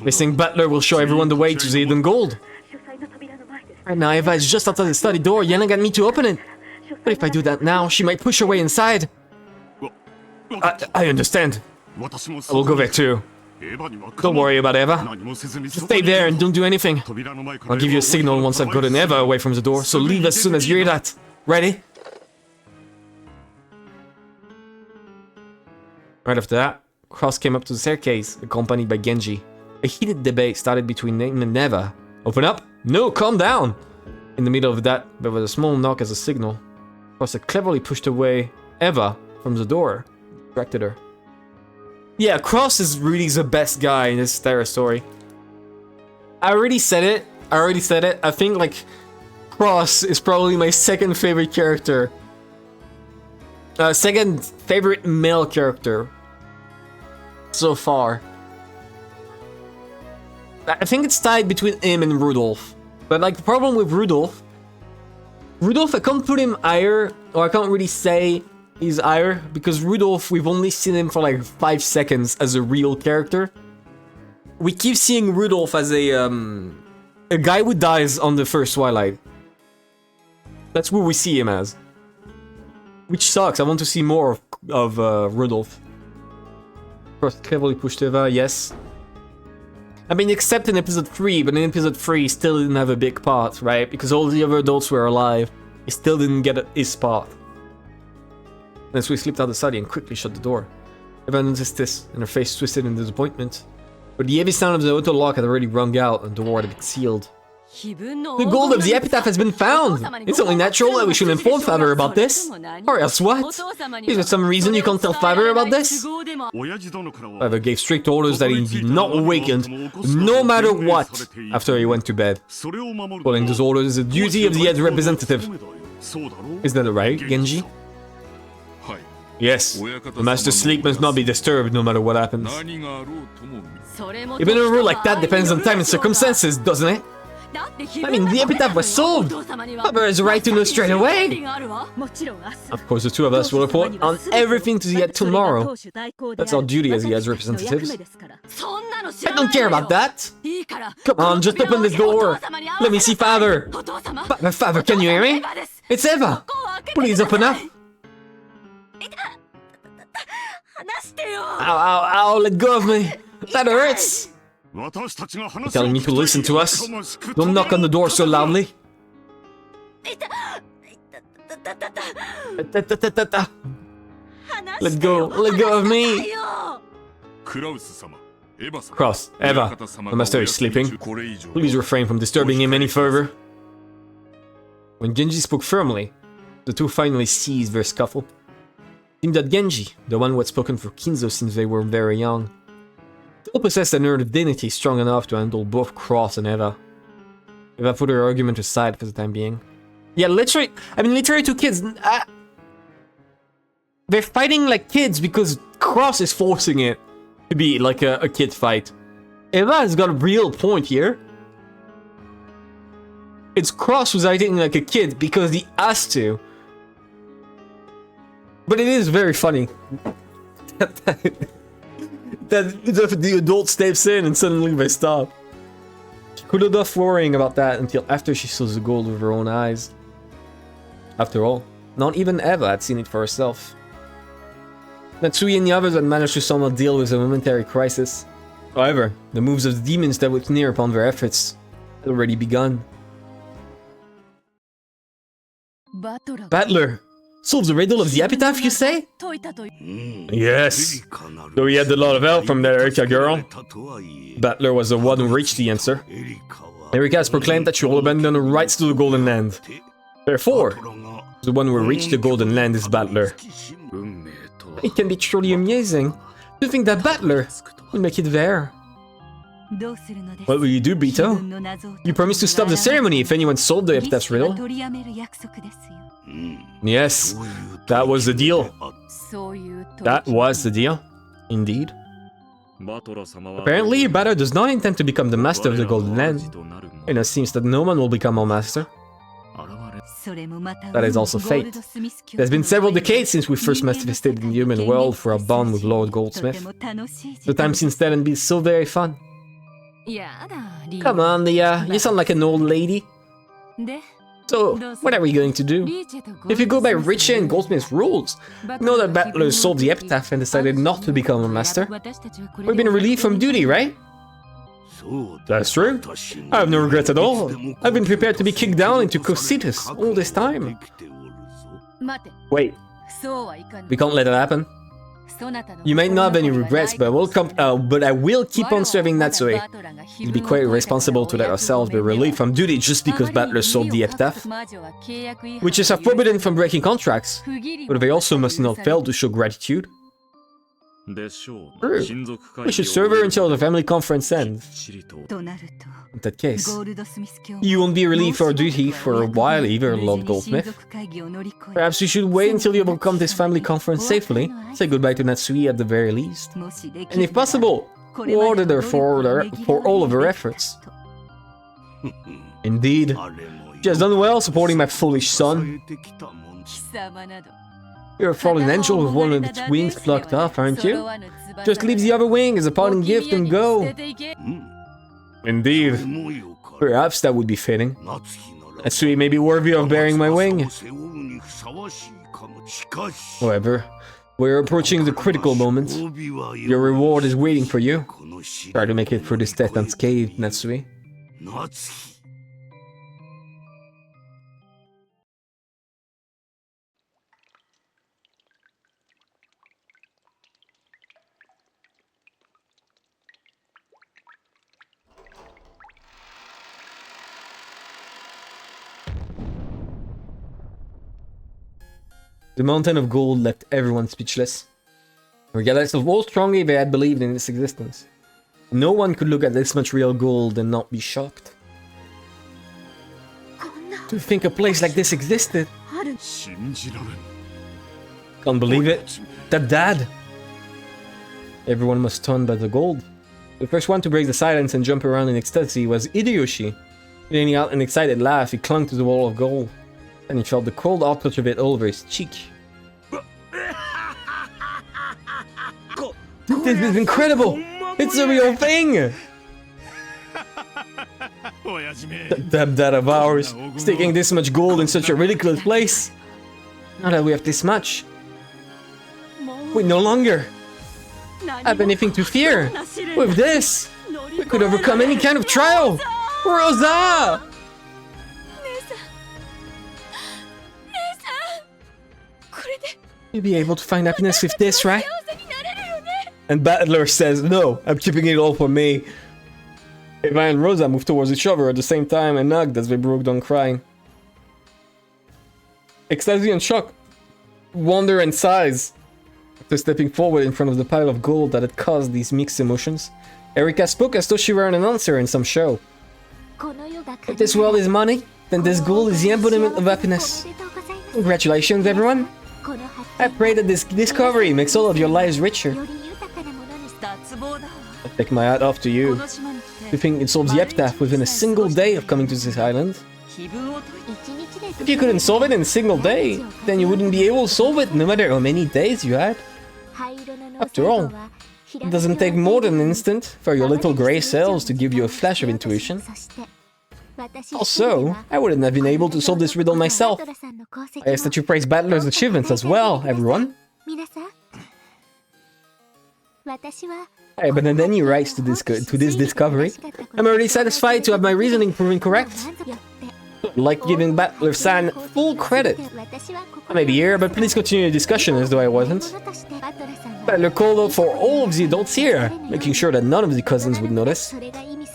They think Butler will show everyone the way to the hidden gold. Right now, Eva is just outside the study door, yelling at me to open it. But if I do that now, she might push her way inside. I understand. I will go there too. Don't worry about Eva. Just stay there and don't do anything. I'll give you a signal once I've gotten Eva away from the door, so leave as soon as you hear that. Ready? Right after that, Cross came up to the staircase, accompanied by Genji. A heated debate started between him and Eva. Open up? No, calm down! In the middle of that, there was a small knock as a signal. Cross had cleverly pushed away Eva from the door, distracted her. Yeah, Cross is really the best guy in this entire story. I already said it. I think, like, Cross is probably my second favorite character. Second favorite male character. So far. I think it's tied between him and Rudolph. But, like, the problem with Rudolph, I can't put him higher, or I can't really say he's higher, because Rudolph, we've only seen him for like 5 seconds as a real character. We keep seeing Rudolph as a guy who dies on the first Twilight. That's what we see him as. Which sucks, I want to see more of Rudolph. First, cleverly pushed Eva, yes. I mean, except in episode 3, but in episode 3 he still didn't have a big part, right? Because all the other adults were alive. He still didn't get his part. Natsui slipped out the study and quickly shut the door. Eva noticed this, and her face twisted in disappointment. But the heavy sound of the auto lock had already rung out, and the door had been sealed. The gold of the epitaph has been found! It's only natural that we should inform Favor about this. Or else what? Is there some reason you can't tell Favor about this? Favor gave strict orders that he be not awakened, no matter what, after he went to bed. Following those orders is the duty of the head representative. Is that right, Genji? Yes, the Master's sleep must not be disturbed no matter what happens. Even a rule like that depends on time and circumstances, doesn't it? I mean, the epitaph was solved! Favor has a right to know straight away! Of course, the two of us will report on everything to the head tomorrow. That's our duty as the head's representatives. I don't care about that! Come on, just open the door! Let me see Favor! Favor, can you hear me? It's Eva! Please open up. Ow, ow, ow, let go of me. That hurts. You're telling me to listen to us? Don't knock on the door so loudly. Let go of me. Cross, Eva, the master is sleeping. Please refrain from disturbing him any further. When Genji spoke firmly, the two finally ceased their scuffle. It seemed that Genji, the one who had spoken for Kinzo since they were very young, still possessed an earth of dignity strong enough to handle both Cross and Eva. Eva put her argument aside for the time being. Yeah, literally two kids. They're fighting like kids because Cross is forcing it to be like a kid fight. Eva has got a real point here. It's Cross who's acting like a kid because he has to. But it is very funny that the adult steps in and suddenly they stop. She couldn't off worrying about that until after she saw the gold with her own eyes. After all, not even Eva had seen it for herself. Natsui and the others had managed to somehow deal with a momentary crisis. However, the moves of the demons that would sneer upon their efforts had already begun. Battler! Solves the riddle of the epitaph, you say? Yes. Though he had a lot of help from that Erika girl. Battler was the one who reached the answer. Erika has proclaimed that she will abandon her rights to the Golden Land. Therefore, the one who will reach the Golden Land is Battler. It can be truly amusing to think that Battler will make it there. What will you do, Bito? You promised to stop the ceremony if anyone solved the epitaph's riddle. Yes, that was the deal. That was the deal. Indeed. Apparently, Battler does not intend to become the master of the Golden Land, and it seems that no one will become our master. That is also fate. It has been several decades since we first manifested in the human world for our bond with Lord Goldsmith. The time since then has been so very fun. Come on, Leah, you sound like an old lady. So, what are we going to do? If you go by Richie and Goldsmith's rules, know that Battler solved the epitaph and decided not to become a master. We've been relieved from duty, right? That's true. I have no regrets at all. I've been prepared to be kicked down into Cositas all this time. Wait. We can't let that happen. You might not have any regrets, but I will keep on serving Natsue. It'd be quite irresponsible to let ourselves be relieved from duty just because Battler solved the epitaph. Witches are forbidden from breaking contracts, but they also must not fail to show gratitude. True. We should serve her until the family conference ends. In that case, you won't be relieved for duty for a while either, Lord Goldsmith. Perhaps you should wait until you overcome this family conference safely. Say goodbye to Natsui at the very least. And if possible, reward her for all of her efforts. Indeed, she has done well supporting my foolish son. You're a fallen angel with one of its wings plucked off, aren't you? Just leave the other wing as a parting gift and go. Indeed. Perhaps that would be fitting. Natsui may be worthy of bearing my wing. However, we're approaching the critical moment. Your reward is waiting for you. Try to make it through this test unscathed, Natsui. The mountain of gold left everyone speechless, regardless of how strongly they had believed in its existence. No one could look at this much real gold and not be shocked. To think a place like this existed. Can't believe it. That dad. Everyone was stunned by the gold. The first one to break the silence and jump around in ecstasy was Hideyoshi. Letting out an excited laugh, he clung to the wall of gold. And he felt the cold hot touch of it all over his cheek. This is incredible! It's a real thing! That dad of ours, sticking this much gold in such a ridiculous place. Now that we have this much, we no longer have anything to fear. With this, we could overcome any kind of trial. Rosa! You'll be able to find happiness with this, right? And Battler says, no, I'm keeping it all for me. Eva and Rosa move towards each other at the same time and hugged as they broke down crying. Ecstasy and shock, wonder and sighs. After stepping forward in front of the pile of gold that had caused these mixed emotions, Erika spoke as though she were an announcer in some show. If this world is money, then this gold is the embodiment of happiness. Congratulations, everyone! I pray that this discovery makes all of your lives richer. I take my hat off to you. You think it solves the epitaph within a single day of coming to this island? If you couldn't solve it in a single day, then you wouldn't be able to solve it no matter how many days you had. After all, it doesn't take more than an instant for your little grey cells to give you a flash of intuition. Also, I wouldn't have been able to solve this riddle myself. I ask that you praise Battler's achievements as well, everyone. Hey, but then he writes to this discovery. I'm already satisfied to have my reasoning proven correct. I'd like giving Battler-san full credit. I may be here, but please continue the discussion as though I wasn't. Battler called out for all of the adults here, making sure that none of the cousins would notice.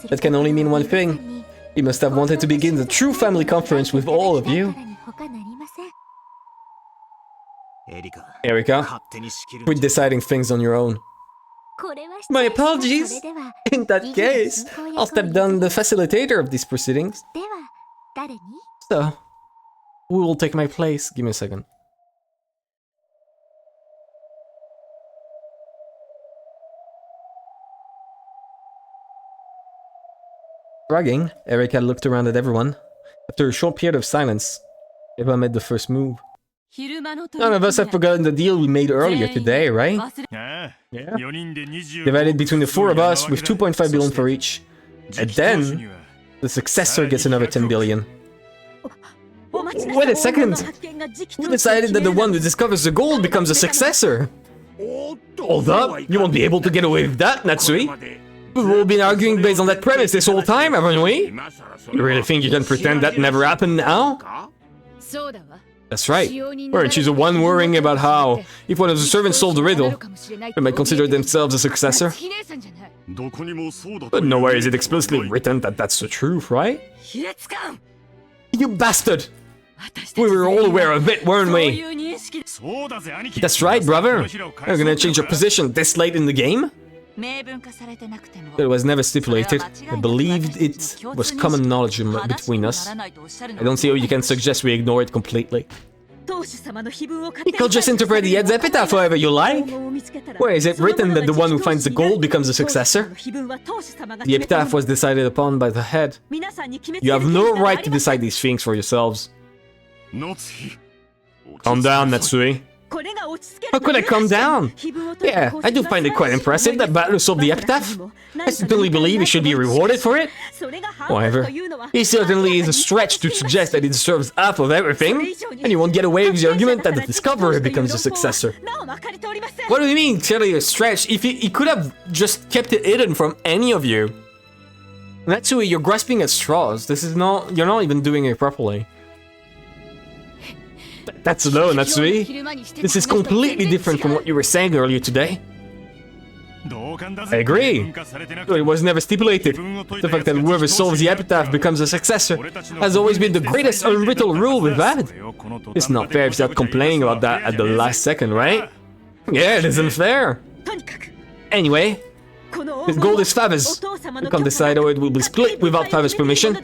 That can only mean one thing. He must have wanted to begin the true family conference with all of you. Erika, quit deciding things on your own. My apologies! In that case, I'll step down the facilitator of these proceedings. So, who will take my place? Give me a second. Shrugging, Erika looked around at everyone. After a short period of silence, Eva made the first move. None of us have forgotten the deal we made earlier today, right? Yeah. Divided between the four of us with 2.5 billion for each. And then, the successor gets another 10 billion. Wait a second! Who decided that the one who discovers the gold becomes a successor? Hold up, you won't be able to get away with that, Natsui! We've all been arguing based on that premise this whole time, haven't we? You really think you can pretend that never happened now? That's right. Weren't you the one worrying about how, if one of the servants solved the riddle, they might consider themselves a successor? But nowhere is it explicitly written that that's the truth, right? You bastard! We were all aware of it, weren't we? That's right, brother. You're gonna change your position this late in the game? It was never stipulated. I believed it was common knowledge between us. I don't see how you can suggest we ignore it completely. You could just interpret the head's epitaph however you like. Where is it written that the one who finds the gold becomes a successor? The epitaph was decided upon by the head. You have no right to decide these things for yourselves. Calm down, Natsui. How could I calm down? Yeah, I do find it quite impressive that Battler solved the epitaph. I certainly believe he should be rewarded for it. However, it certainly is a stretch to suggest that he deserves half of everything, and you won't get away with the argument that the discoverer becomes a successor. What do you mean, clearly a stretch? If he could have just kept it hidden from any of you. Natsui, you're grasping at straws. You're not even doing it properly. That's low, Natsui. This is completely different from what you were saying earlier today. I agree. It was never stipulated. The fact that whoever solves the epitaph becomes a successor has always been the greatest unwritten rule we've had. It's not fair if you start complaining about that at the last second, right? Yeah, it isn't fair. Anyway, this gold is Fava's. We can't decide how it will be split without Fava's permission.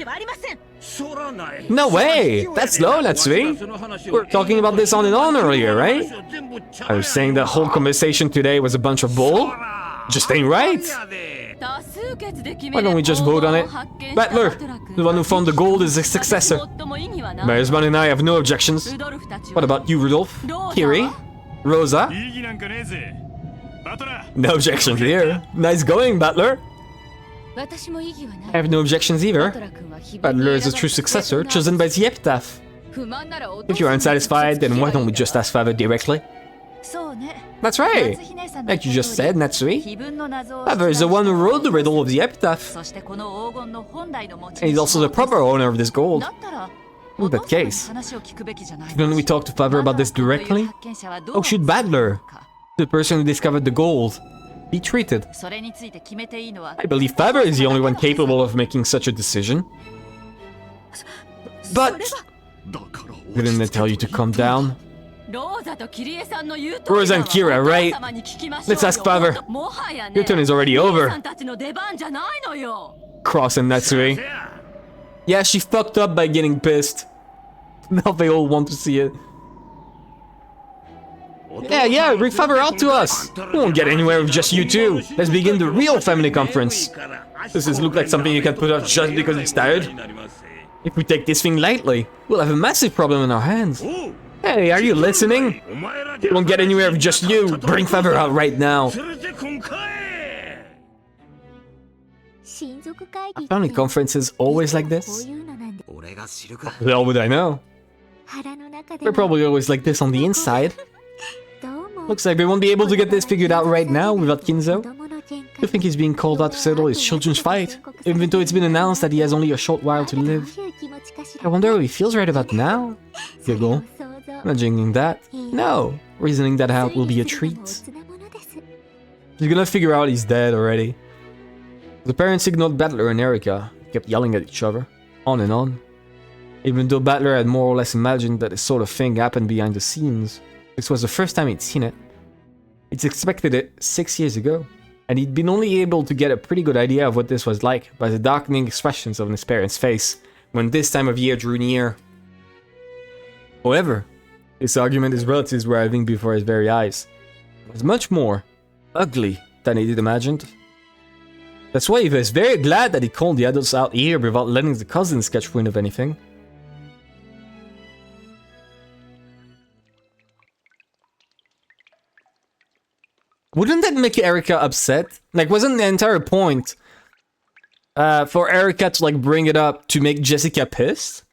No way! That's low, Natsui. We were talking about this on and on earlier, right? I was saying the whole conversation today was a bunch of bull? Just ain't right. Why don't we just vote on it? Battler, the one who found the gold is a successor. Marisman and I have no objections. What about you, Rudolph? Kiri? Rosa? No objections here. Nice going, Battler. I have no objections either. Battler is a true successor, chosen by the epitaph. If you're unsatisfied, then why don't we just ask father directly? That's right! Like you just said, Natsui. Father is the one who wrote the riddle of the epitaph. And he's also the proper owner of this gold. In that case, shouldn't we talk to father about this directly? How should Battler, the person who discovered the gold, be treated? I believe father is the only one capable of making such a decision. But didn't I tell you to calm down? Rosa and Kira, right? Let's ask father. Your turn is already over. Cross and Natsui. Yeah, she fucked up by getting pissed. Now they all want to see it. Yeah, bring father out to us. We won't get anywhere with just you two. Let's begin the real family conference. Does this look like something you can put off just because it's tired? If we take this thing lightly, we'll have a massive problem in our hands. Hey, are you listening? We won't get anywhere with just you. Bring father out right now. Are family conferences always like this? The hell would I know? They're probably always like this on the inside. Looks like we won't be able to get this figured out right now without Kinzo. You think he's being called out to settle his children's fight, even though it's been announced that he has only a short while to live. I wonder how he feels right about now. Giggle. Imagining that. No. Reasoning that out will be a treat. He's gonna figure out he's dead already. The parents ignored Battler and Erika, kept yelling at each other, on and on. Even though Battler had more or less imagined that this sort of thing happened behind the scenes, this was the first time he'd seen it. He'd expected it 6 years ago, and he'd been only able to get a pretty good idea of what this was like by the darkening expressions on his parents' face when this time of year drew near. However, this argument his relatives were having before his very eyes was much more ugly than he did imagined. That's why he was very glad that he called the adults out here without letting the cousins catch wind of anything. Wouldn't that make Erika upset? Like, wasn't the entire point for Erika to like bring it up to make Jessica pissed?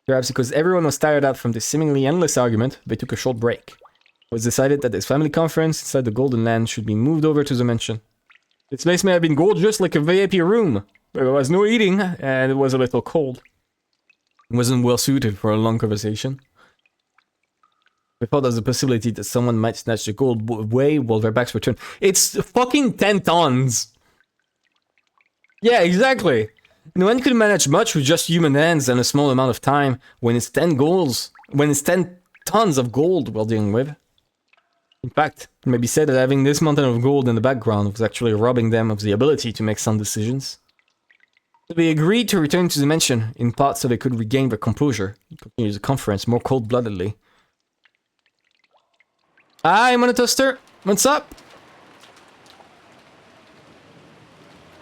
Perhaps because everyone was tired out from this seemingly endless argument, they took a short break. It was decided that this family conference inside the Golden Land should be moved over to the mansion. This place may have been gorgeous like a VIP room, but there was no eating and it was a little cold. It wasn't well suited for a long conversation. We thought there was a possibility that someone might snatch the gold away while their backs were turned. It's fucking 10 tons! Yeah, exactly! No one could manage much with just human hands and a small amount of time when it's 10 tons of gold we're dealing with. In fact, it may be said that having this mountain of gold in the background was actually robbing them of the ability to make sound decisions. So they agreed to return to the mansion, in part so they could regain their composure and continue the conference more cold-bloodedly. Hi, Monotoaster! What's up?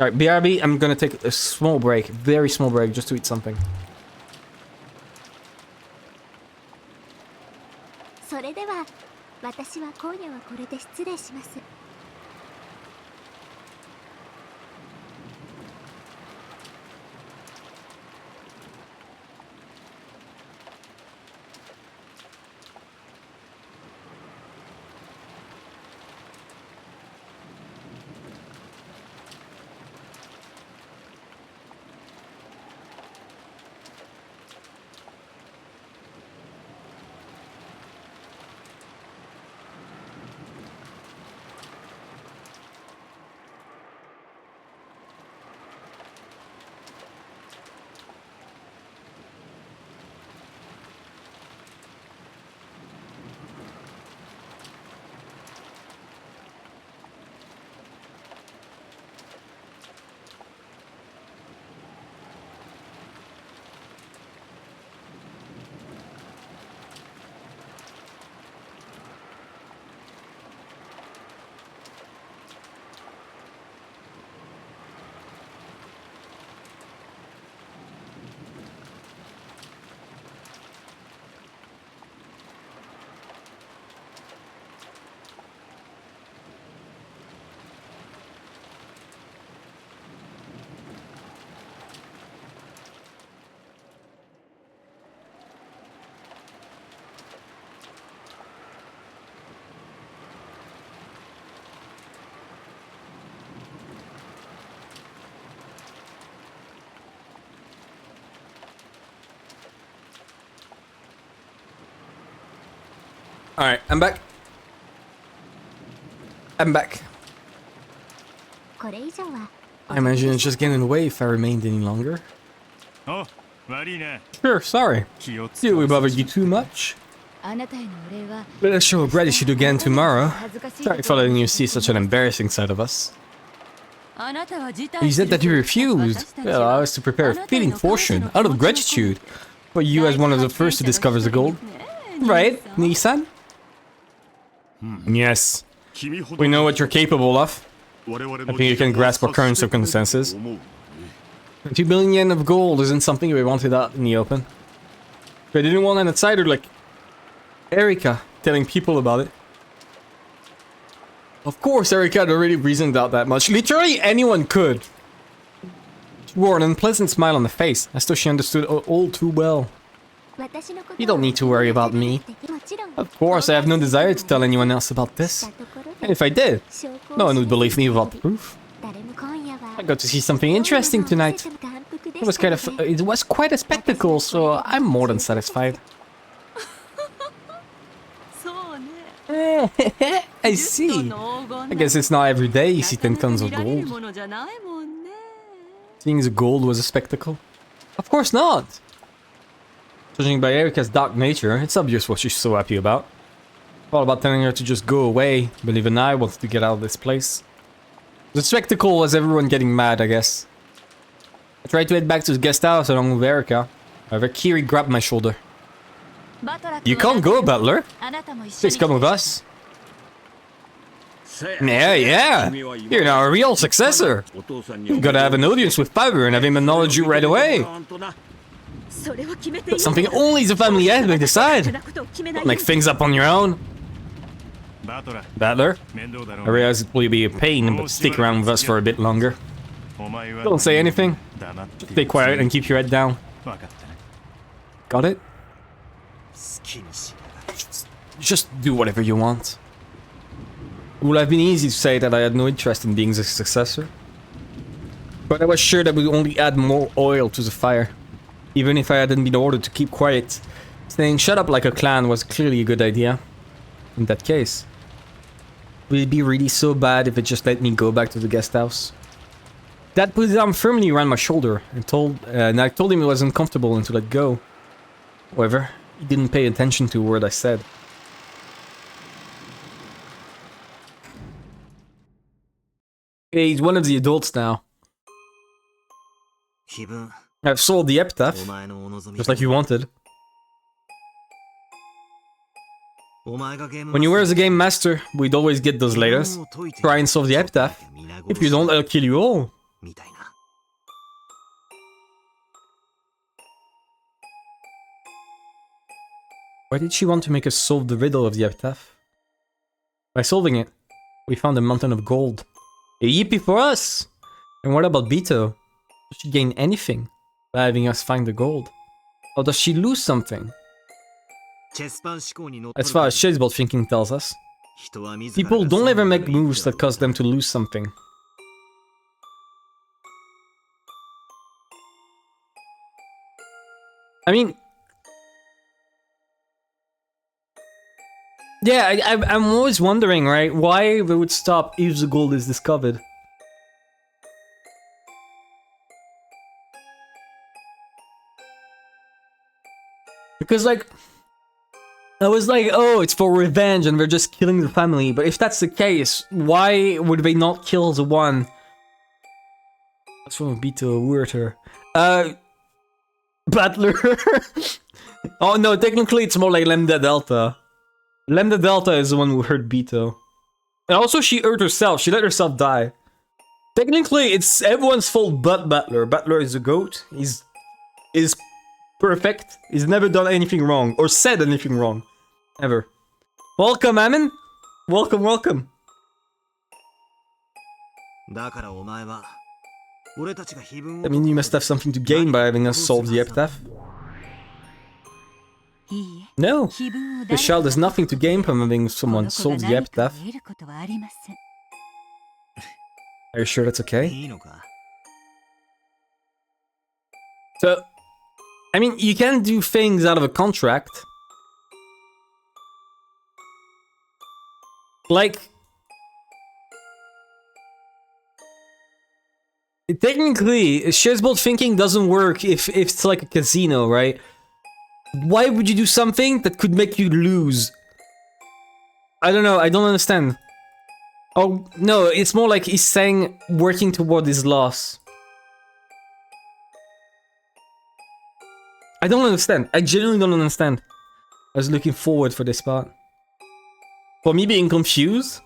Alright, BRB, I'm gonna take a small break, very small break, just to eat something. Alright, I'm back. I'm back. I imagine it's just getting in the way if I remained any longer. Sure, sorry. Did we bothered you too much? Let us show gratitude again tomorrow. Sorry for letting you see such an embarrassing side of us. You said that you refused. Well, I was to prepare a fitting portion out of gratitude for you as one of the first to discover the gold. Right, Nissan? Yes. We know what you're capable of. I think you can grasp our current circumstances. 2 billion yen of gold isn't something we wanted out in the open. But I didn't want an outsider like Erika telling people about it. Of course, Erika had already reasoned out that much. Literally anyone could. She wore an unpleasant smile on the face, as though she understood all too well. You don't need to worry about me. Of course, I have no desire to tell anyone else about this. And if I did, no one would believe me without proof. I got to see something interesting tonight. It was quite a spectacle, so I'm more than satisfied. I see. I guess it's not every day you see 10 tons of gold. Seeing the gold was a spectacle? Of course not! Judging by Erika's dark nature, it's obvious what she's so happy about. All about telling her to just go away, but even I wanted to get out of this place. The spectacle was everyone getting mad, I guess. I tried to head back to the guest house along with Erika. However, Kiri grabbed my shoulder. You can't go, Butler. Please come with us. Yeah. You're now a real successor. You've got to have an audience with Power and have him acknowledge you right away. That's something only the family head may decide. Don't make things up on your own. Butler, I realize it will be a pain, but stick around with us for a bit longer. Don't say anything. Just stay quiet and keep your head down. Got it? Just do whatever you want. It would have been easy to say that I had no interest in being the successor. But I was sure that would only add more oil to the fire. Even if I hadn't been ordered to keep quiet, staying shut up like a clown was clearly a good idea. In that case, would it be really so bad if it just let me go back to the guest house? Dad put his arm firmly around my shoulder and I told him it was uncomfortable and to let go. However, he didn't pay attention to a word I said. Hey, he's one of the adults now. I've sold the epitaph, just like you wanted. When you were as a game master, we'd always get those letters. Try and solve the epitaph. If you don't, I'll kill you all. Why did she want to make us solve the riddle of the epitaph? By solving it, we found a mountain of gold. A yippee for us! And what about Bito? Does she gain anything by having us find the gold? Or does she lose something? As far as chessboard thinking tells us, people don't ever make moves that cause them to lose something. I mean... yeah, I'm always wondering, right, why they would stop if the gold is discovered. Because, like, I was like, oh, it's for revenge and they're just killing the family. But if that's the case, why would they not kill the one? That's from Bito lured her. Battler. Oh no, technically it's more like Lambda Delta. Lambda Delta is the one who hurt Bito. And also she hurt herself, she let herself die. Technically it's everyone's fault but Battler. Battler is a goat. He's perfect. He's never done anything wrong or said anything wrong. Ever. Welcome, Amin. Welcome, welcome. I mean, you must have something to gain by having us solve the epitaph. No, the child has nothing to gain from having someone solve the epitaph. Are you sure that's okay? So, I mean, you can do things out of a contract. Like, technically, shares both thinking doesn't work if it's like a casino, right? Why would you do something that could make you lose? I don't know, I don't understand. Oh, no, it's more like he's saying working toward his loss. I don't understand. I genuinely don't understand. I was looking forward for this part. For me being confused,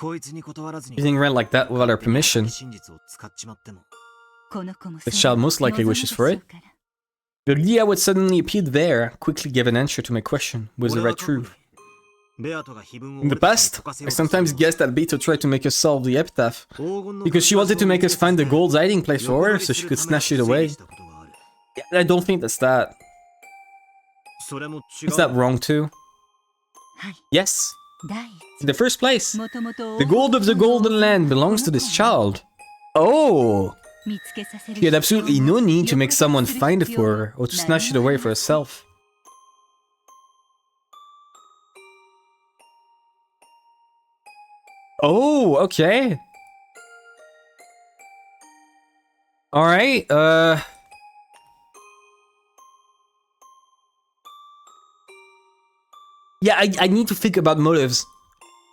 using Ren like that without her permission, this child most likely wishes for it. The idea would suddenly appear there, quickly gave an answer to my question. Was the right truth? In the past, I sometimes guessed that Beto tried to make us solve the epitaph, because she wanted to make us find the gold's hiding place for her, so she could snatch it away. Yeah, I don't think that's that. Is that wrong too? Yes. In the first place, the gold of the Golden Land belongs to this child. Oh! She had absolutely no need to make someone find it for her, or to snatch it away for herself. Oh, okay. Alright, yeah, I need to think about motives.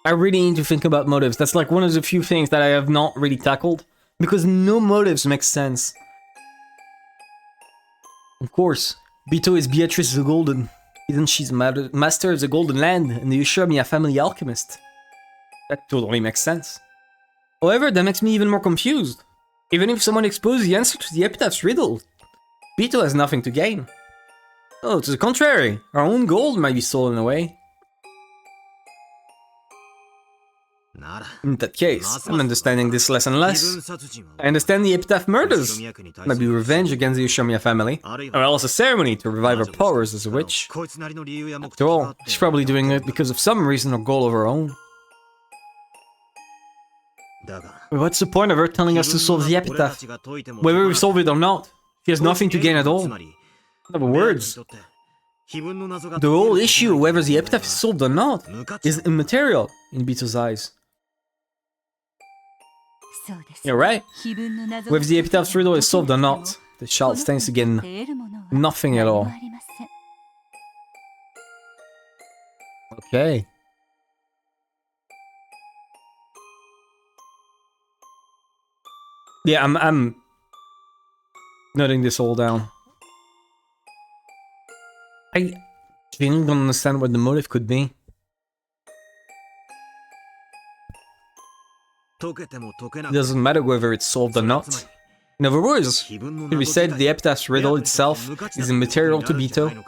I really need to think about motives. That's like one of the few things that I have not really tackled. Because no motives make sense. Of course, Beto is Beatrice the Golden. Isn't she the master of the Golden Land and the Ushamiya family alchemist? That totally makes sense. However, that makes me even more confused. Even if someone exposes the answer to the epitaph's riddle, Beto has nothing to gain. Oh, to the contrary, our own gold might be stolen away. In that case, I'm understanding this less and less. I understand the epitaph murders might be revenge against the Ushamiya family, or else a ceremony to revive her powers as a witch. After all, she's probably doing it because of some reason or goal of her own. What's the point of her telling us to solve the epitaph? Whether we solve it or not, she has nothing to gain at all. In other words, the whole issue, whether the epitaph is solved or not, is immaterial in Beto's eyes. You're right. Whether the epitaph's riddle is solved or not, the child stands to gain nothing at all. Okay. Yeah, I'm noting this all down. I genuinely don't understand what the motive could be. It doesn't matter whether it's solved or not. In other words, could we say that the epitaph's riddle itself is immaterial to Beto?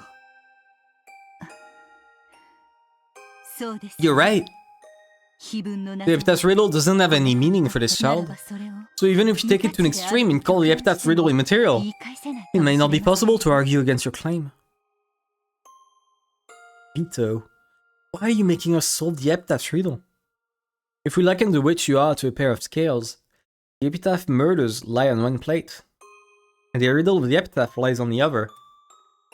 You're right. The epitaph's riddle doesn't have any meaning for this child. So even if you take it to an extreme and call the epitaph's riddle immaterial, it may not be possible to argue against your claim. Beto, why are you making us solve the epitaph's riddle? If we liken the witch you are to a pair of scales, the epitaph murders lie on one plate, and the riddle of the epitaph lies on the other.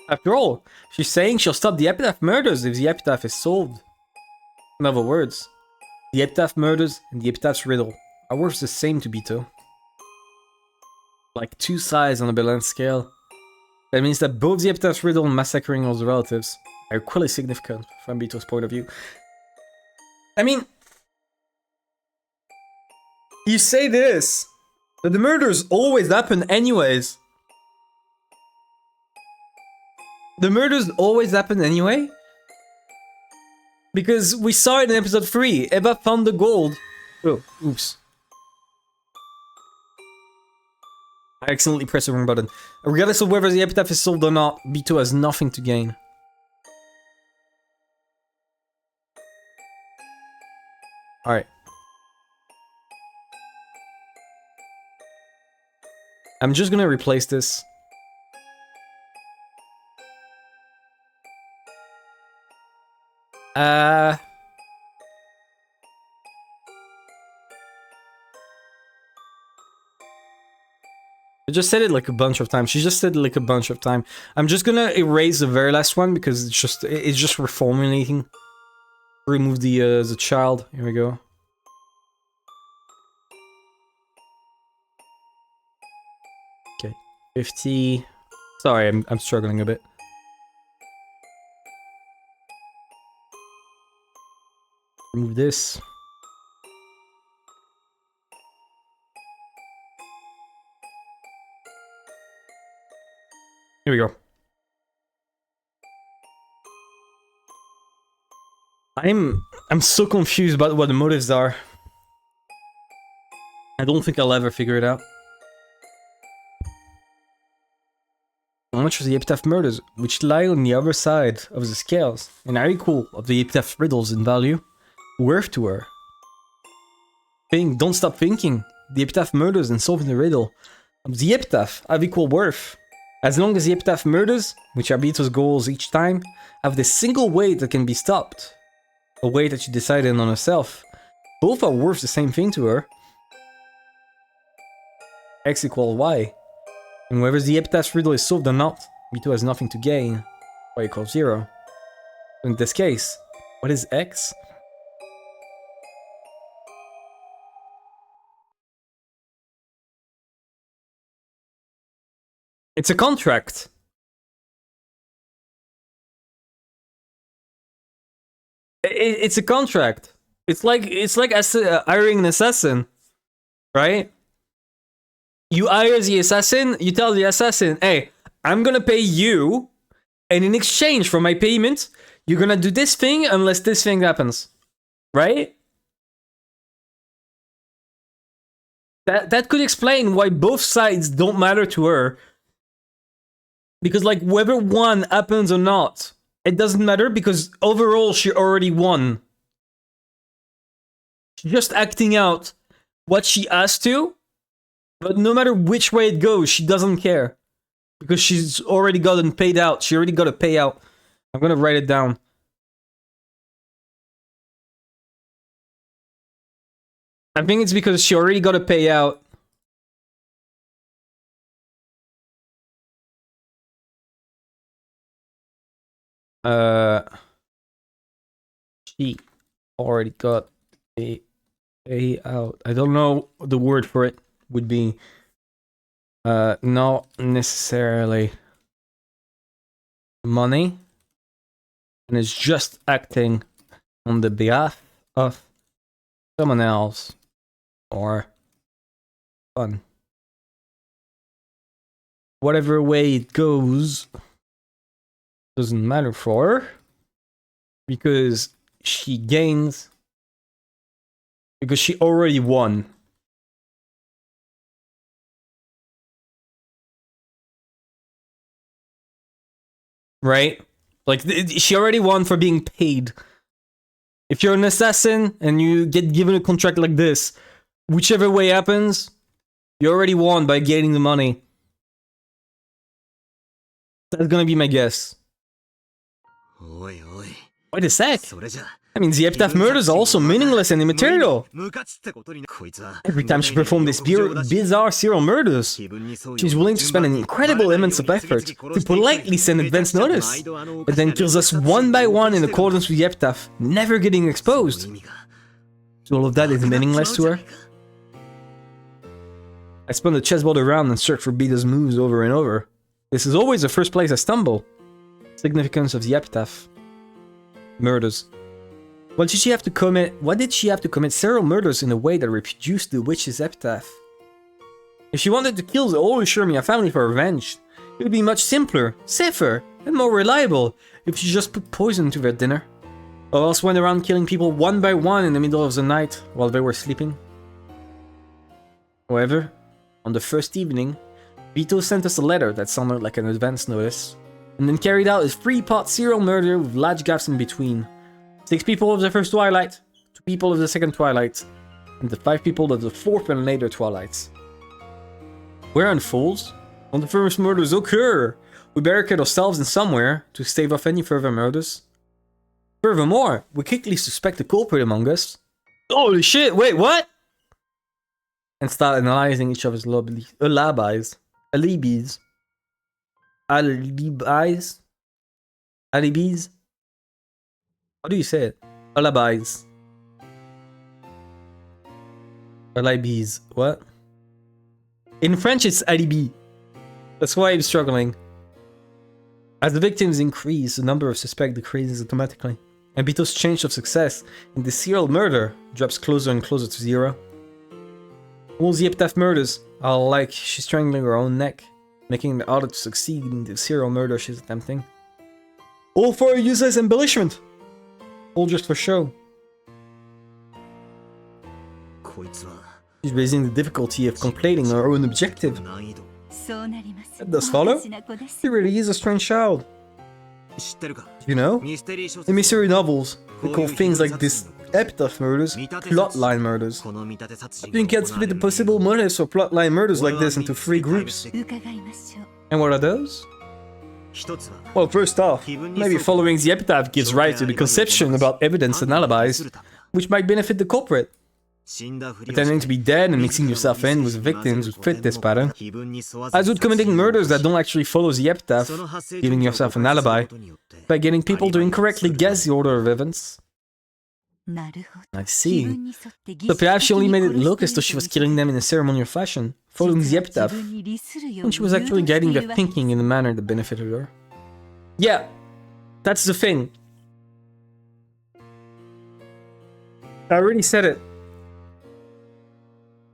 After all, she's saying she'll stop the epitaph murders if the epitaph is solved. In other words, the epitaph murders and the epitaph's riddle are worth the same to Beto. Like two sides on a balanced scale. That means that both the epitaph's riddle and massacring all the relatives are equally significant from Beto's point of view. I mean, you say this, but the murders always happen anyways. The murders always happen anyway? Because we saw it in episode 3, Eva found the gold. Oh, oops. I accidentally pressed the wrong button. Regardless of whether the epitaph is solved or not, Beto has nothing to gain. Alright. I'm just gonna replace this. I just said it like a bunch of times. She just said it like a bunch of times. I'm just gonna erase the very last one because it's just reformulating. Remove the child. Here we go. Okay, 50. Sorry, I'm struggling a bit. Remove this. Here we go. I'm so confused about what the motives are. I don't think I'll ever figure it out. How much are the epitaph murders, which lie on the other side of the scales, and are equal of the epitaph riddles in value, worth to her? Think, don't stop thinking. The epitaph murders and solving the riddle of the epitaph have equal worth. As long as the epitaph murders, which are Beatrice's goals each time, have the single weight that can be stopped, a weight that she decided on herself, both are worth the same thing to her. X equals Y. And whether the epitaph's riddle is solved or not, B2 has nothing to gain. Y equals 0. In this case, what is X? It's a contract. It's a contract. It's like hiring an assassin, right? You hire the assassin, you tell the assassin, hey, I'm gonna pay you, and in exchange for my payment, you're gonna do this thing unless this thing happens. Right? That could explain why both sides don't matter to her. Because, like, whether one happens or not, it doesn't matter because overall she already won. She's just acting out what she has to. But no matter which way it goes, she doesn't care. Because she's already gotten paid out. She already got a payout. I'm gonna write it down. I think it's because she already got a payout. She already got a payout. I don't know the word for it would be. Not necessarily money, and it's just acting on the behalf of someone else or fun. Whatever way it goes doesn't matter for her because she gains because she already won. Right? Like, she already won for being paid. If you're an assassin and you get given a contract like this, whichever way happens, you already won by getting the money. That's gonna be my guess. Wait a sec. I mean, the epitaph murders are also meaningless and immaterial. Every time she performed these bizarre serial murders, she's willing to spend an incredible amounts of effort to politely send advance notice, but then kills us one by one in accordance with the epitaph, never getting exposed. So all of that is meaningless to her? I spun the chessboard around and searched for Beatrice's moves over and over. This is always the first place I stumble. Significance of the epitaph. Murders. What did she have to commit several murders in a way that reproduced the witch's epitaph? If she wanted to kill the whole Shermia family for revenge, it would be much simpler, safer, and more reliable if she just put poison to their dinner. Or else went around killing people one by one in the middle of the night while they were sleeping. However, on the first evening, Vito sent us a letter that sounded like an advance notice, and then carried out a 3-part serial murder with large gaps in between. 6 people of the first twilight, 2 people of the second twilight, and the 5 people of the fourth and later twilights. Where unfolds? When the first murders occur, we barricade ourselves in somewhere to stave off any further murders. Furthermore, we quickly suspect a culprit among us. Holy shit, wait, what? And start analyzing each other's alibis. Alibis. How do you say it? Alibis. Alibis. What? In French, it's alibi. That's why I'm struggling. As the victims increase, the number of suspects decreases automatically. And Bito's chance of success in the serial murder drops closer and closer to 0. All the epitaph murders are like she's strangling her own neck, making it harder to succeed in the serial murder she's attempting. All for a useless embellishment! All just for show. She's raising the difficulty of completing her own objective. That does follow? She really is a strange child. You know, in mystery novels, they call things like this epitaph murders plotline murders. I think you can split the possible motives for plotline murders like this into 3 groups. And what are those? Well, first off, maybe following the epitaph gives rise to the conception about evidence and alibis, which might benefit the culprit. Pretending to be dead and mixing yourself in with the victims would fit this pattern, as would committing murders that don't actually follow the epitaph, giving yourself an alibi, by getting people to incorrectly guess the order of events. I see. So perhaps she only made it look as though she was killing them in a ceremonial fashion, following the epitaph, when she was actually guiding their thinking in a manner that benefited her. Yeah, that's the thing. I already said it.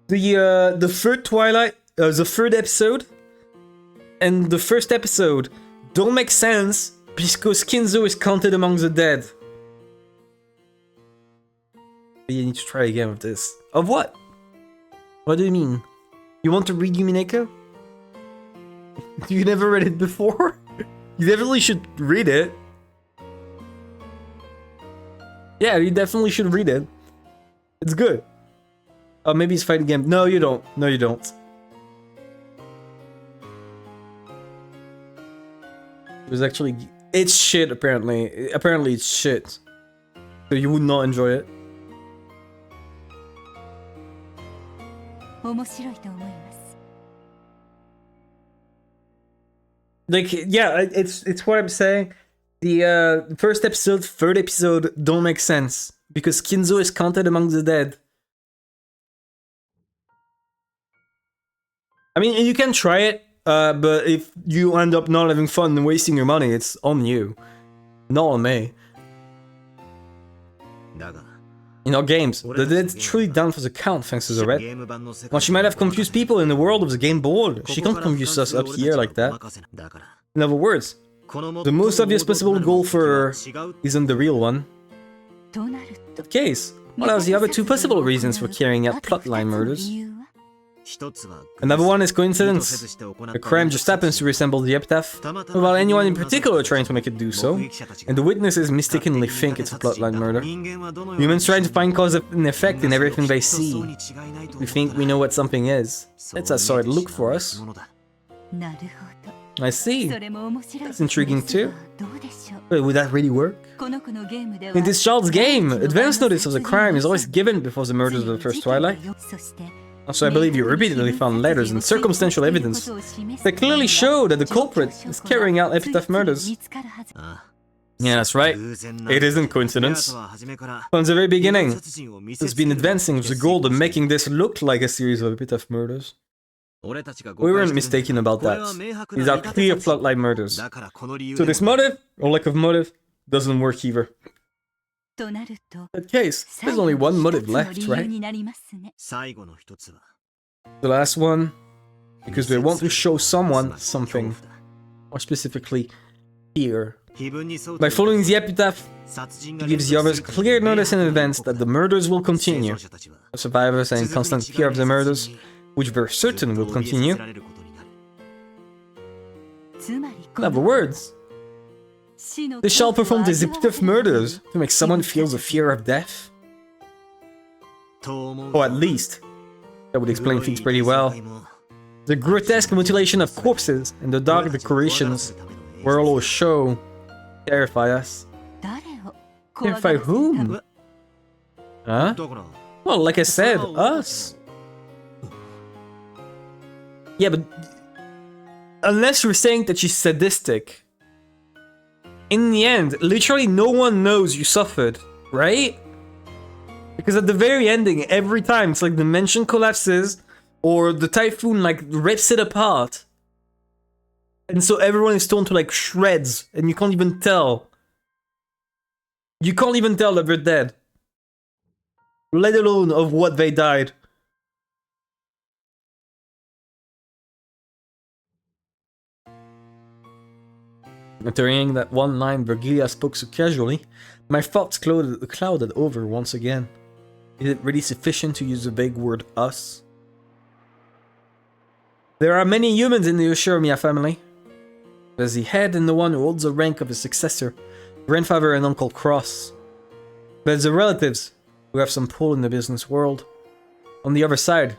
The third Twilight, the third episode, and the first episode don't make sense because Kinzo is counted among the dead. You need to try again with this. Of what? What do you mean? You want to read Umineko? You never read it before? You definitely should read it. Yeah, you definitely should read it. It's good. Oh, maybe it's fighting game. No, you don't. No, you don't. It was actually... It's shit, apparently. Apparently, it's shit. So you would not enjoy it. Like, yeah, it's what I'm saying. The first episode, third episode don't make sense. Because Kinzo is counted among the dead. I mean, you can try it, but if you end up not having fun and wasting your money, it's on you. Not on me. In our games, the dead's truly down for the count thanks to the red. While she might have confused people in the world of the game board, she can't confuse us up here like that. In other words, the most obvious possible goal for her isn't the real one. In that case, what are the other 2 possible reasons for carrying out plotline murders? Another one is coincidence. The crime just happens to resemble the epitaph, without anyone in particular trying to make it do so, and the witnesses mistakenly think it's a plotline murder. Humans trying to find cause and effect in everything they see. We think we know what something is. It's a sort of look for us. I see. That's intriguing too. Wait, would that really work? In this child's game, advance notice of the crime is always given before the murders of the first Twilight. Also, I believe you repeatedly found letters and circumstantial evidence that clearly show that the culprit is carrying out epitaph murders. Yeah, that's right. It isn't coincidence. From the very beginning, it's been advancing with the goal of making this look like a series of epitaph murders. We weren't mistaken about that. These are clear plotline murders. So this motive, or lack of motive, doesn't work either. In that case, there's only one motive left, right? The last one, because they want to show someone something, more specifically, fear. By following the epitaph, it gives the others clear notice in advance that the murders will continue. The survivors are in constant fear of the murders, which we're certain will continue. In other words, they shall perform these epitaph murders to make someone feel the fear of death. Or at least, that would explain things pretty well. The grotesque mutilation of corpses and the dark decorations will all show terrify us. Terrify whom? Huh? Well, like I said, us. Yeah, but unless you're saying that she's sadistic, in the end, literally no one knows you suffered. Right? Because at the very ending, every time it's like the dimension collapses or the typhoon like rips it apart. And so everyone is torn to like shreds and you can't even tell. You can't even tell that they're dead. Let alone of what they died. Uttering that one line Virgilia spoke so casually, my thoughts clouded over once again. Is it really sufficient to use the big word us? There are many humans in the Ushurmia family. There's the head and the one who holds the rank of his successor, grandfather and Uncle Cross. There's the relatives, who have some pull in the business world. On the other side,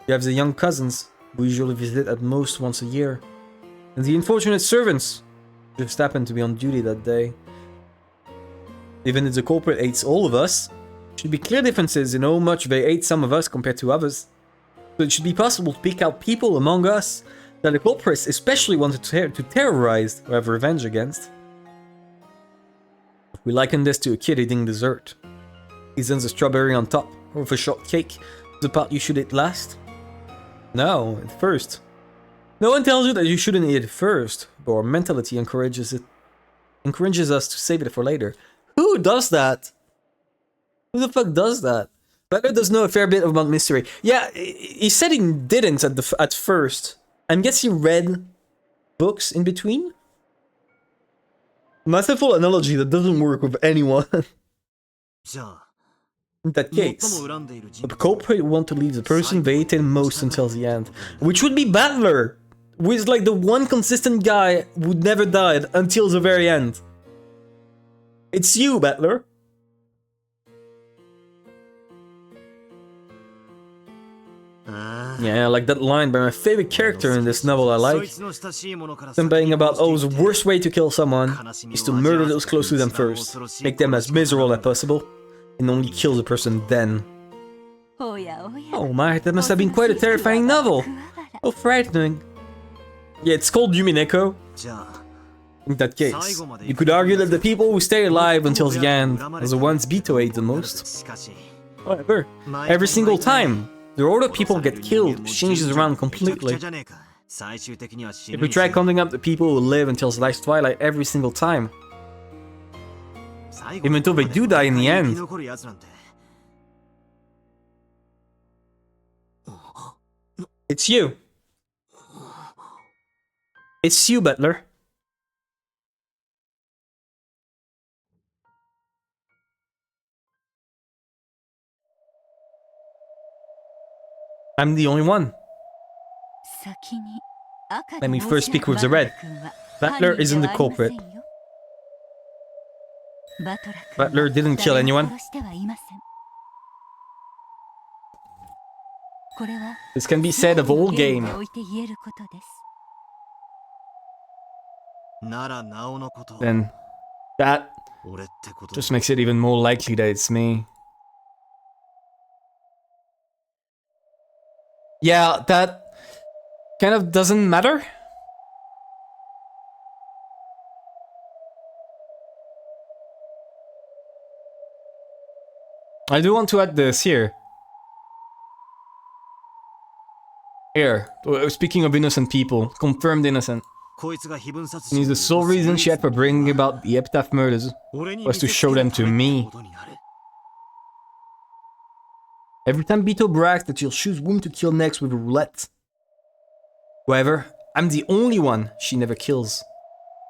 you have the young cousins, who usually visit at most once a year. And the unfortunate servants, who just happen to be on duty that day. Even if the culprit hates all of us, there should be clear differences in how much they hate some of us compared to others. So it should be possible to pick out people among us that the culprits especially wanted to terrorize or have revenge against. We liken this to a kid eating dessert. He sends a strawberry on top, or with a shortcake, the part you should eat last. No, at first. No one tells you that you shouldn't eat it first, but our mentality encourages us to save it for later. Who does that? Who the fuck does that? Better does know a fair bit about mystery. Yeah, he said he didn't at first. I guess he read books in between? Masterful analogy that doesn't work with anyone. In that case, the culprit would want to leave the person they hated most until the end. Which would be Battler! Who is like the one consistent guy who never died until the very end. It's you, Battler. Yeah, like that line by my favorite character in this novel I like. Something about, oh, the worst way to kill someone is to murder those close to them first, make them as miserable as possible, and only kill the person then. Oh my, that must have been quite a terrifying novel! Oh, frightening. Yeah, it's called Umineko. In that case, you could argue that the people who stay alive until the end are the ones Bito ate the most. However, every single time, the order people get killed changes around completely. If we try counting up the people who live until the last twilight every single time, even though they do die in the end. It's you. It's you, Butler. I'm the only one. Let me first speak with the red. Butler isn't the culprit. Butler didn't kill anyone. This can be said of all game. Then that just makes it even more likely that it's me. Yeah, that kind of doesn't matter. I do want to add this here. Here, speaking of innocent people, confirmed innocent. And the sole reason she had for bringing about the epitaph murders was to show them to me. Every time Bito brags that she'll choose whom to kill next with a roulette. However, I'm the only one she never kills.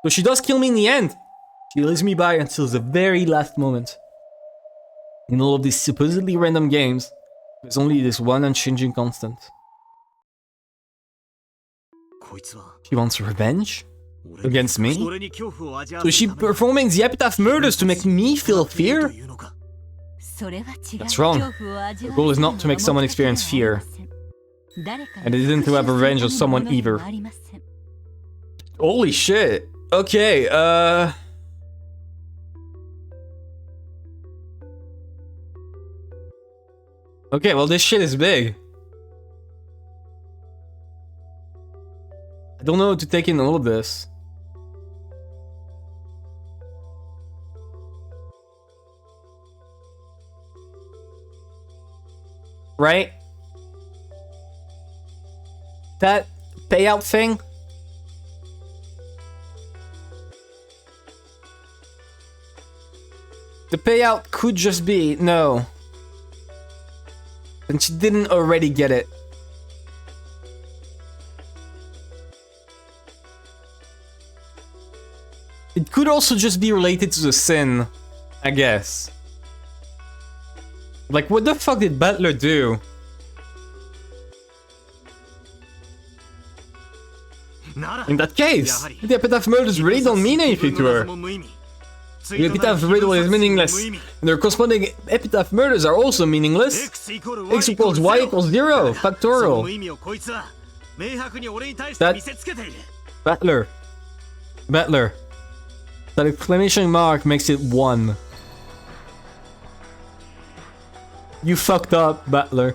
So she does kill me in the end. She leaves me by until the very last moment. In all of these supposedly random games, there's only this one unchanging constant. She wants revenge? Against me? So is she performing the epitaph murders to make me feel fear? That's wrong. The goal is not to make someone experience fear. And it isn't to have revenge on someone either. Holy shit. Okay, okay, well this shit is big. I don't know how to take in all of this. right? That payout thing. The payout could just be no. And she didn't already get it. It could also just be related to the sin, I guess. Like, what the fuck did Butler do? In that case, the epitaph murders really don't mean anything to her. The epitaph riddle is meaningless, and their corresponding epitaph murders are also meaningless. X equals Y equals 0, factorial. That... Butler. That exclamation mark makes it 1. You fucked up, Butler.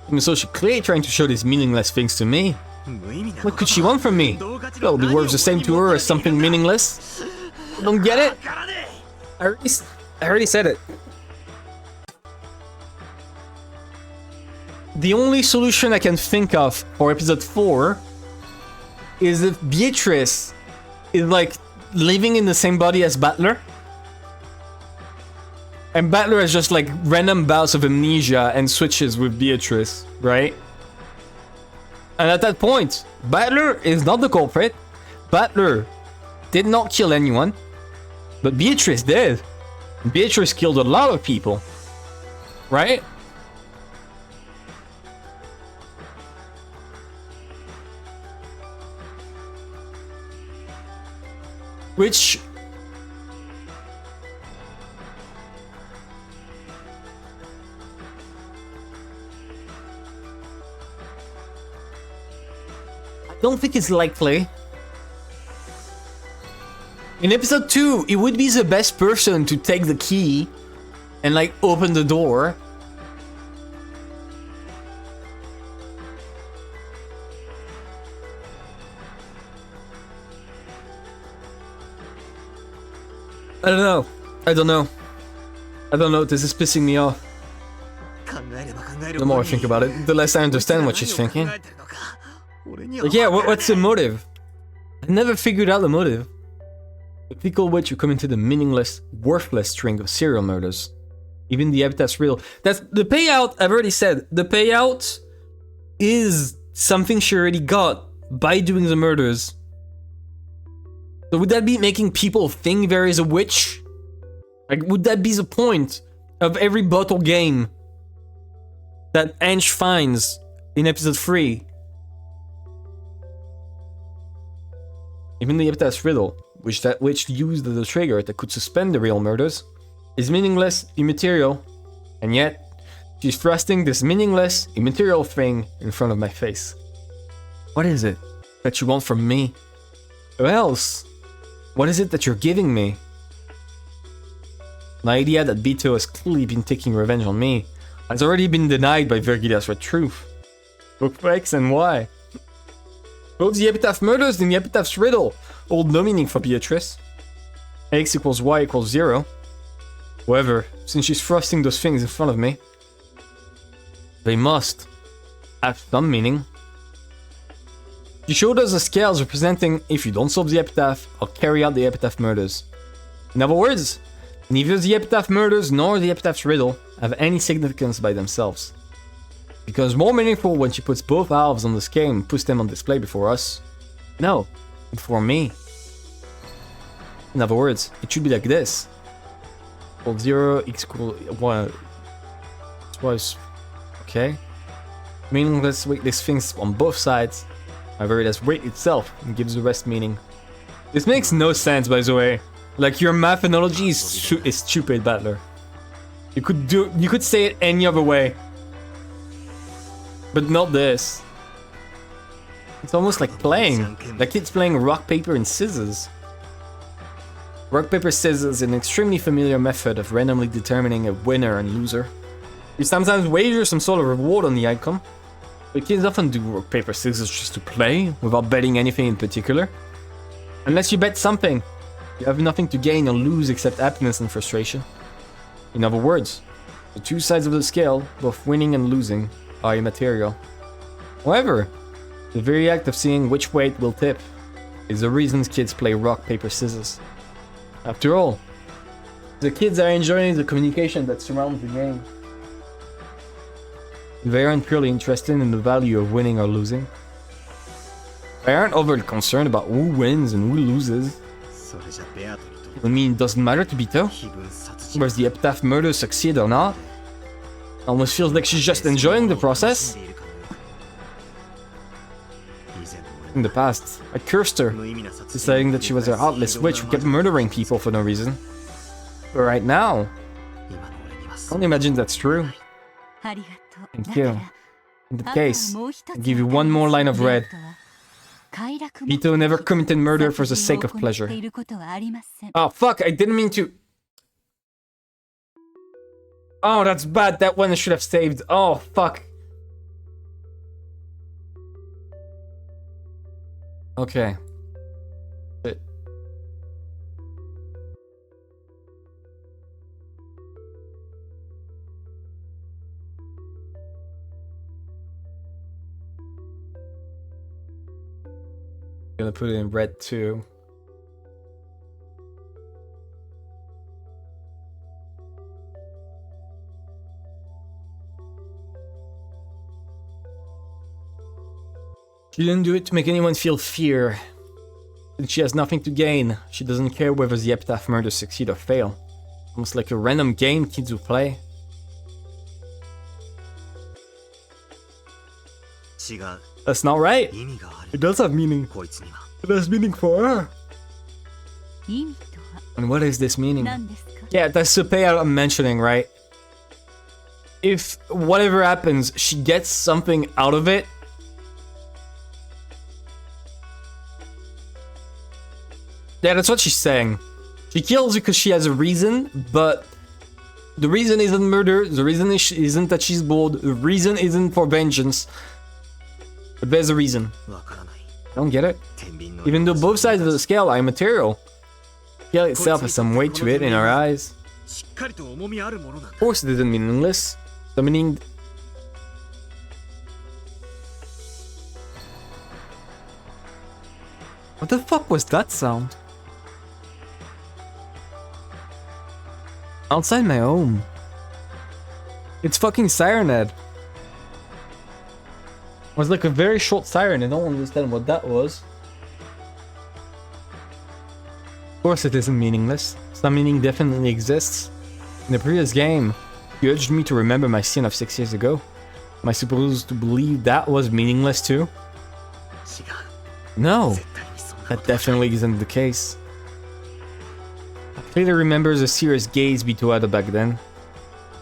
I mean, so she's clearly trying to show these meaningless things to me. What could she want from me? That'll be worth the same to her as something meaningless. Don't get it? I already said it. The only solution I can think of for episode 4 is if Beatrice is like living in the same body as Butler. And Butler has just like random bouts of amnesia and switches with Beatrice, right? And at that point, Butler is not the culprit. Butler did not kill anyone. But Beatrice did. Beatrice killed a lot of people. Right? Which... I don't think it's likely. In episode 2, it would be the best person to take the key and like open the door. I don't know. This is pissing me off. The more I think about it, the less I understand what she's thinking. Like, yeah, what's the motive? I never figured out the motive. The fickle witch who committed the meaningless, worthless string of serial murders. Even the epitaph's riddle. That's the payout. I've already said the payout is something she already got by doing the murders. So would that be making people think there is a witch? Like, would that be the point of every bottle game that Ange finds in episode 3? Even the epitaph's riddle, which that witch used as a trigger that could suspend the real murders, is meaningless, immaterial, and yet she's thrusting this meaningless, immaterial thing in front of my face. What is it that you want from me? Or else, what is it that you're giving me? The idea that Bito has clearly been taking revenge on me has already been denied by Vergida's Red Truth. Book for X and Y. Both the epitaph murders and the epitaph's riddle hold no meaning for Beatrice. X equals Y equals 0. However, since she's thrusting those things in front of me, they must have some meaning. She showed us the scales representing if you don't solve the epitaph or carry out the epitaph murders. In other words, neither the epitaph murders nor the epitaph's riddle have any significance by themselves. It becomes more meaningful when she puts both halves on the scale and puts them on display before us. No, before me. In other words, it should be like this. Equal 0, x equal 1. Twice. Okay. Meaningless, weightless things on both sides. However, it has weight itself and gives the rest meaning. This makes no sense, by the way. Like, your math analogy is stupid, Butler. You could say it any other way. But not this. It's almost like playing. Like it's playing rock, paper, and scissors. Rock, paper, scissors is an extremely familiar method of randomly determining a winner and loser. You sometimes wager some sort of reward on the outcome. But kids often do rock, paper, scissors just to play, without betting anything in particular. Unless you bet something, you have nothing to gain or lose except happiness and frustration. In other words, The two sides of the scale, both winning and losing, are immaterial. However, the very act of seeing which way it will tip is the reason kids play rock, paper, scissors. After all, the kids are enjoying the communication that surrounds the game. They aren't purely interested in the value of winning or losing. They aren't overly concerned about who wins and who loses. I mean, it doesn't matter to Bito. Whether the epitaph murder succeed or not. Almost feels like she's just enjoying the process. In the past, I cursed her, deciding that she was a heartless witch who kept murdering people for no reason. But right now, I can't imagine that's true. Thank you. In that case, I'll give you one more line of red. Bito never committed murder for the sake of pleasure. Oh fuck, I didn't mean to... Oh, that's bad, that one I should have saved. Oh, fuck. Okay. Shit. Gonna put it in red too. She didn't do it to make anyone feel fear. And she has nothing to gain. She doesn't care whether the epitaph murders succeed or fail. Almost like a random game kids will play. That's not right. It does have meaning. It has meaning for her. And what is this meaning? Yeah, that's the payout I'm mentioning, right? If whatever happens, she gets something out of it. Yeah, that's what she's saying. She kills because she has a reason, but the reason isn't murder, the reason isn't that she's bored, the reason isn't for vengeance. But there's a reason. I don't get it. Even though both sides of the scale are immaterial, the scale itself has some weight to it in our eyes. Of course it isn't meaningless. The meaning... What the fuck was that sound? Outside my home. It's fucking Siren Head. It was like a very short siren. I don't understand what that was. Of course it isn't meaningless. Some meaning definitely exists. In the previous game, you urged me to remember my sin of 6 years ago. Am I supposed to believe that was meaningless too? No, that definitely isn't the case. I clearly remember the serious gaze Bito had back then.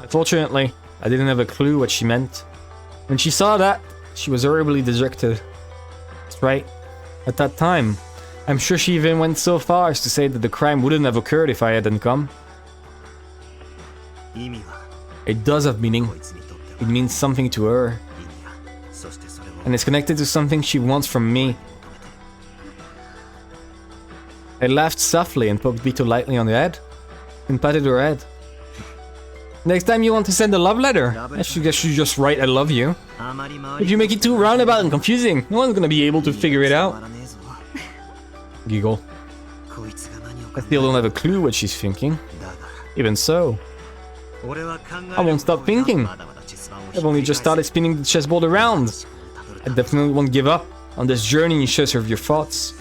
Unfortunately, I didn't have a clue what she meant. When she saw that, she was horribly dejected. That's right. At that time, I'm sure she even went so far as to say that the crime wouldn't have occurred if I hadn't come. It does have meaning. It means something to her. And it's connected to something she wants from me. I laughed softly and poked Bito lightly on the head, and patted her head. Next time you want to send a love letter, I should just write I love you. If you make it too roundabout and confusing, no one's gonna be able to figure it out. Giggle. I still don't have a clue what she's thinking. Even so, I won't stop thinking. I've only just started spinning the chessboard around. I definitely won't give up on this journey in search of your thoughts.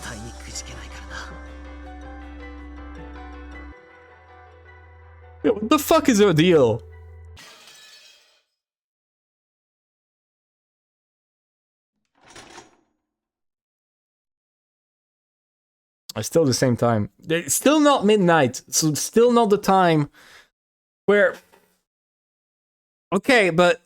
What the fuck is her deal? It's still the same time. It's still not midnight, so it's still not the time where... Okay, but...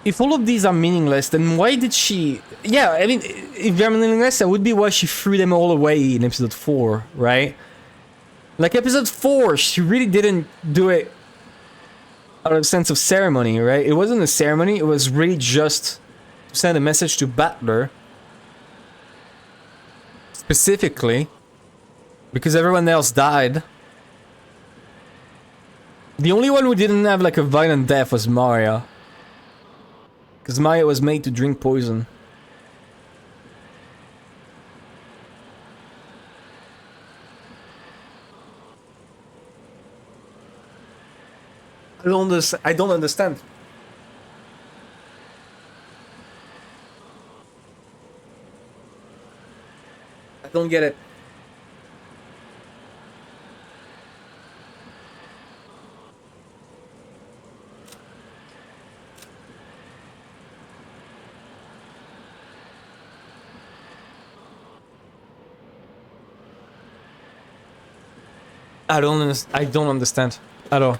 If all of these are meaningless, then why did she... Yeah, I mean, if they're meaningless, that would be why she threw them all away in episode 4, right? Like, episode 4, she really didn't do it out of a sense of ceremony, right? It wasn't a ceremony, it was really just to send a message to Battler. Specifically, Because everyone else died. The only one who didn't have like a violent death was Maria. Because Maria was made to drink poison. I don't understand. I don't get it. I don't understand at all.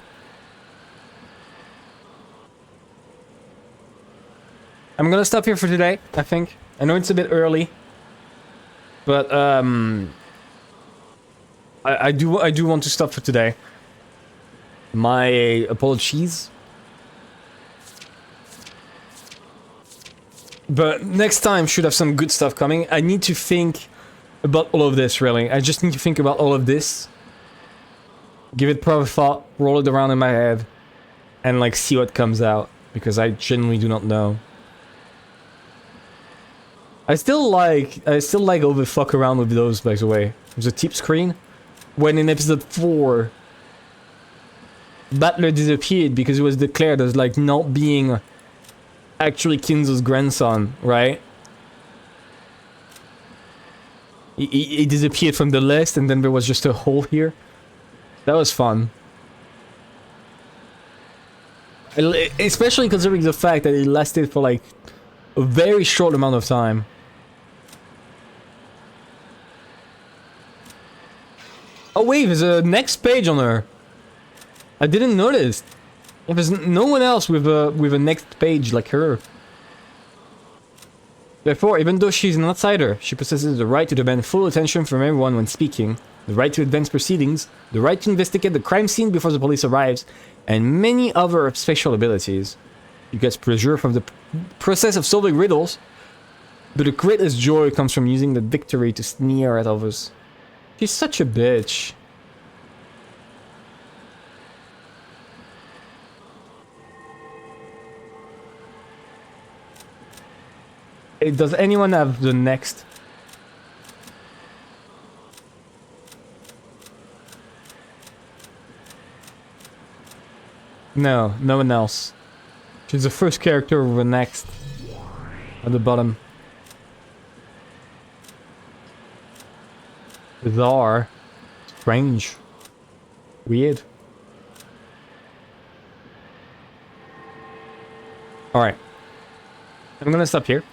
I'm gonna stop here for today, I think. I know it's a bit early, but I do want to stop for today. My apologies. But next time should have some good stuff coming. I need to think about all of this, really. I just need to think about all of this. Give it proper thought, roll it around in my head, and like see what comes out. Because I genuinely do not know. I still like over fuck around with those, by the way. There's a tip screen. When in episode 4, Butler disappeared because it was declared as like not being actually Kinzo's grandson, right? He disappeared from the list and then there was just a hole here. That was fun. Especially considering the fact that it lasted for like a very short amount of time. Oh wait, there's a next page on her. I didn't notice. There's no one else with a next page like her. Therefore, even though she's an outsider, she possesses the right to demand full attention from everyone when speaking, the right to advance proceedings, the right to investigate the crime scene before the police arrives, and many other special abilities. She gets pleasure from the process of solving riddles, but the greatest joy comes from using the victory to sneer at others. She's such a bitch. Does anyone have the next? No, no one else. She's the first character with the next. At the bottom. Bizarre. Strange. Weird. Alright. I'm gonna stop here.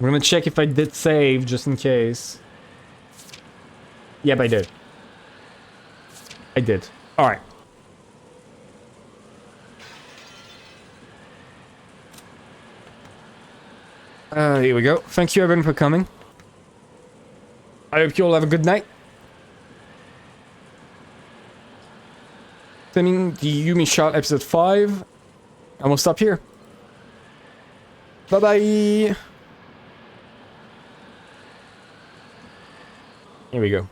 I'm gonna check if I did save, just in case. Yep, I did. I did. Alright. Here we go. Thank you everyone for coming. I hope you all have a good night. Sending the Yumi shot episode 5. And we'll stop here. Bye bye. Here we go.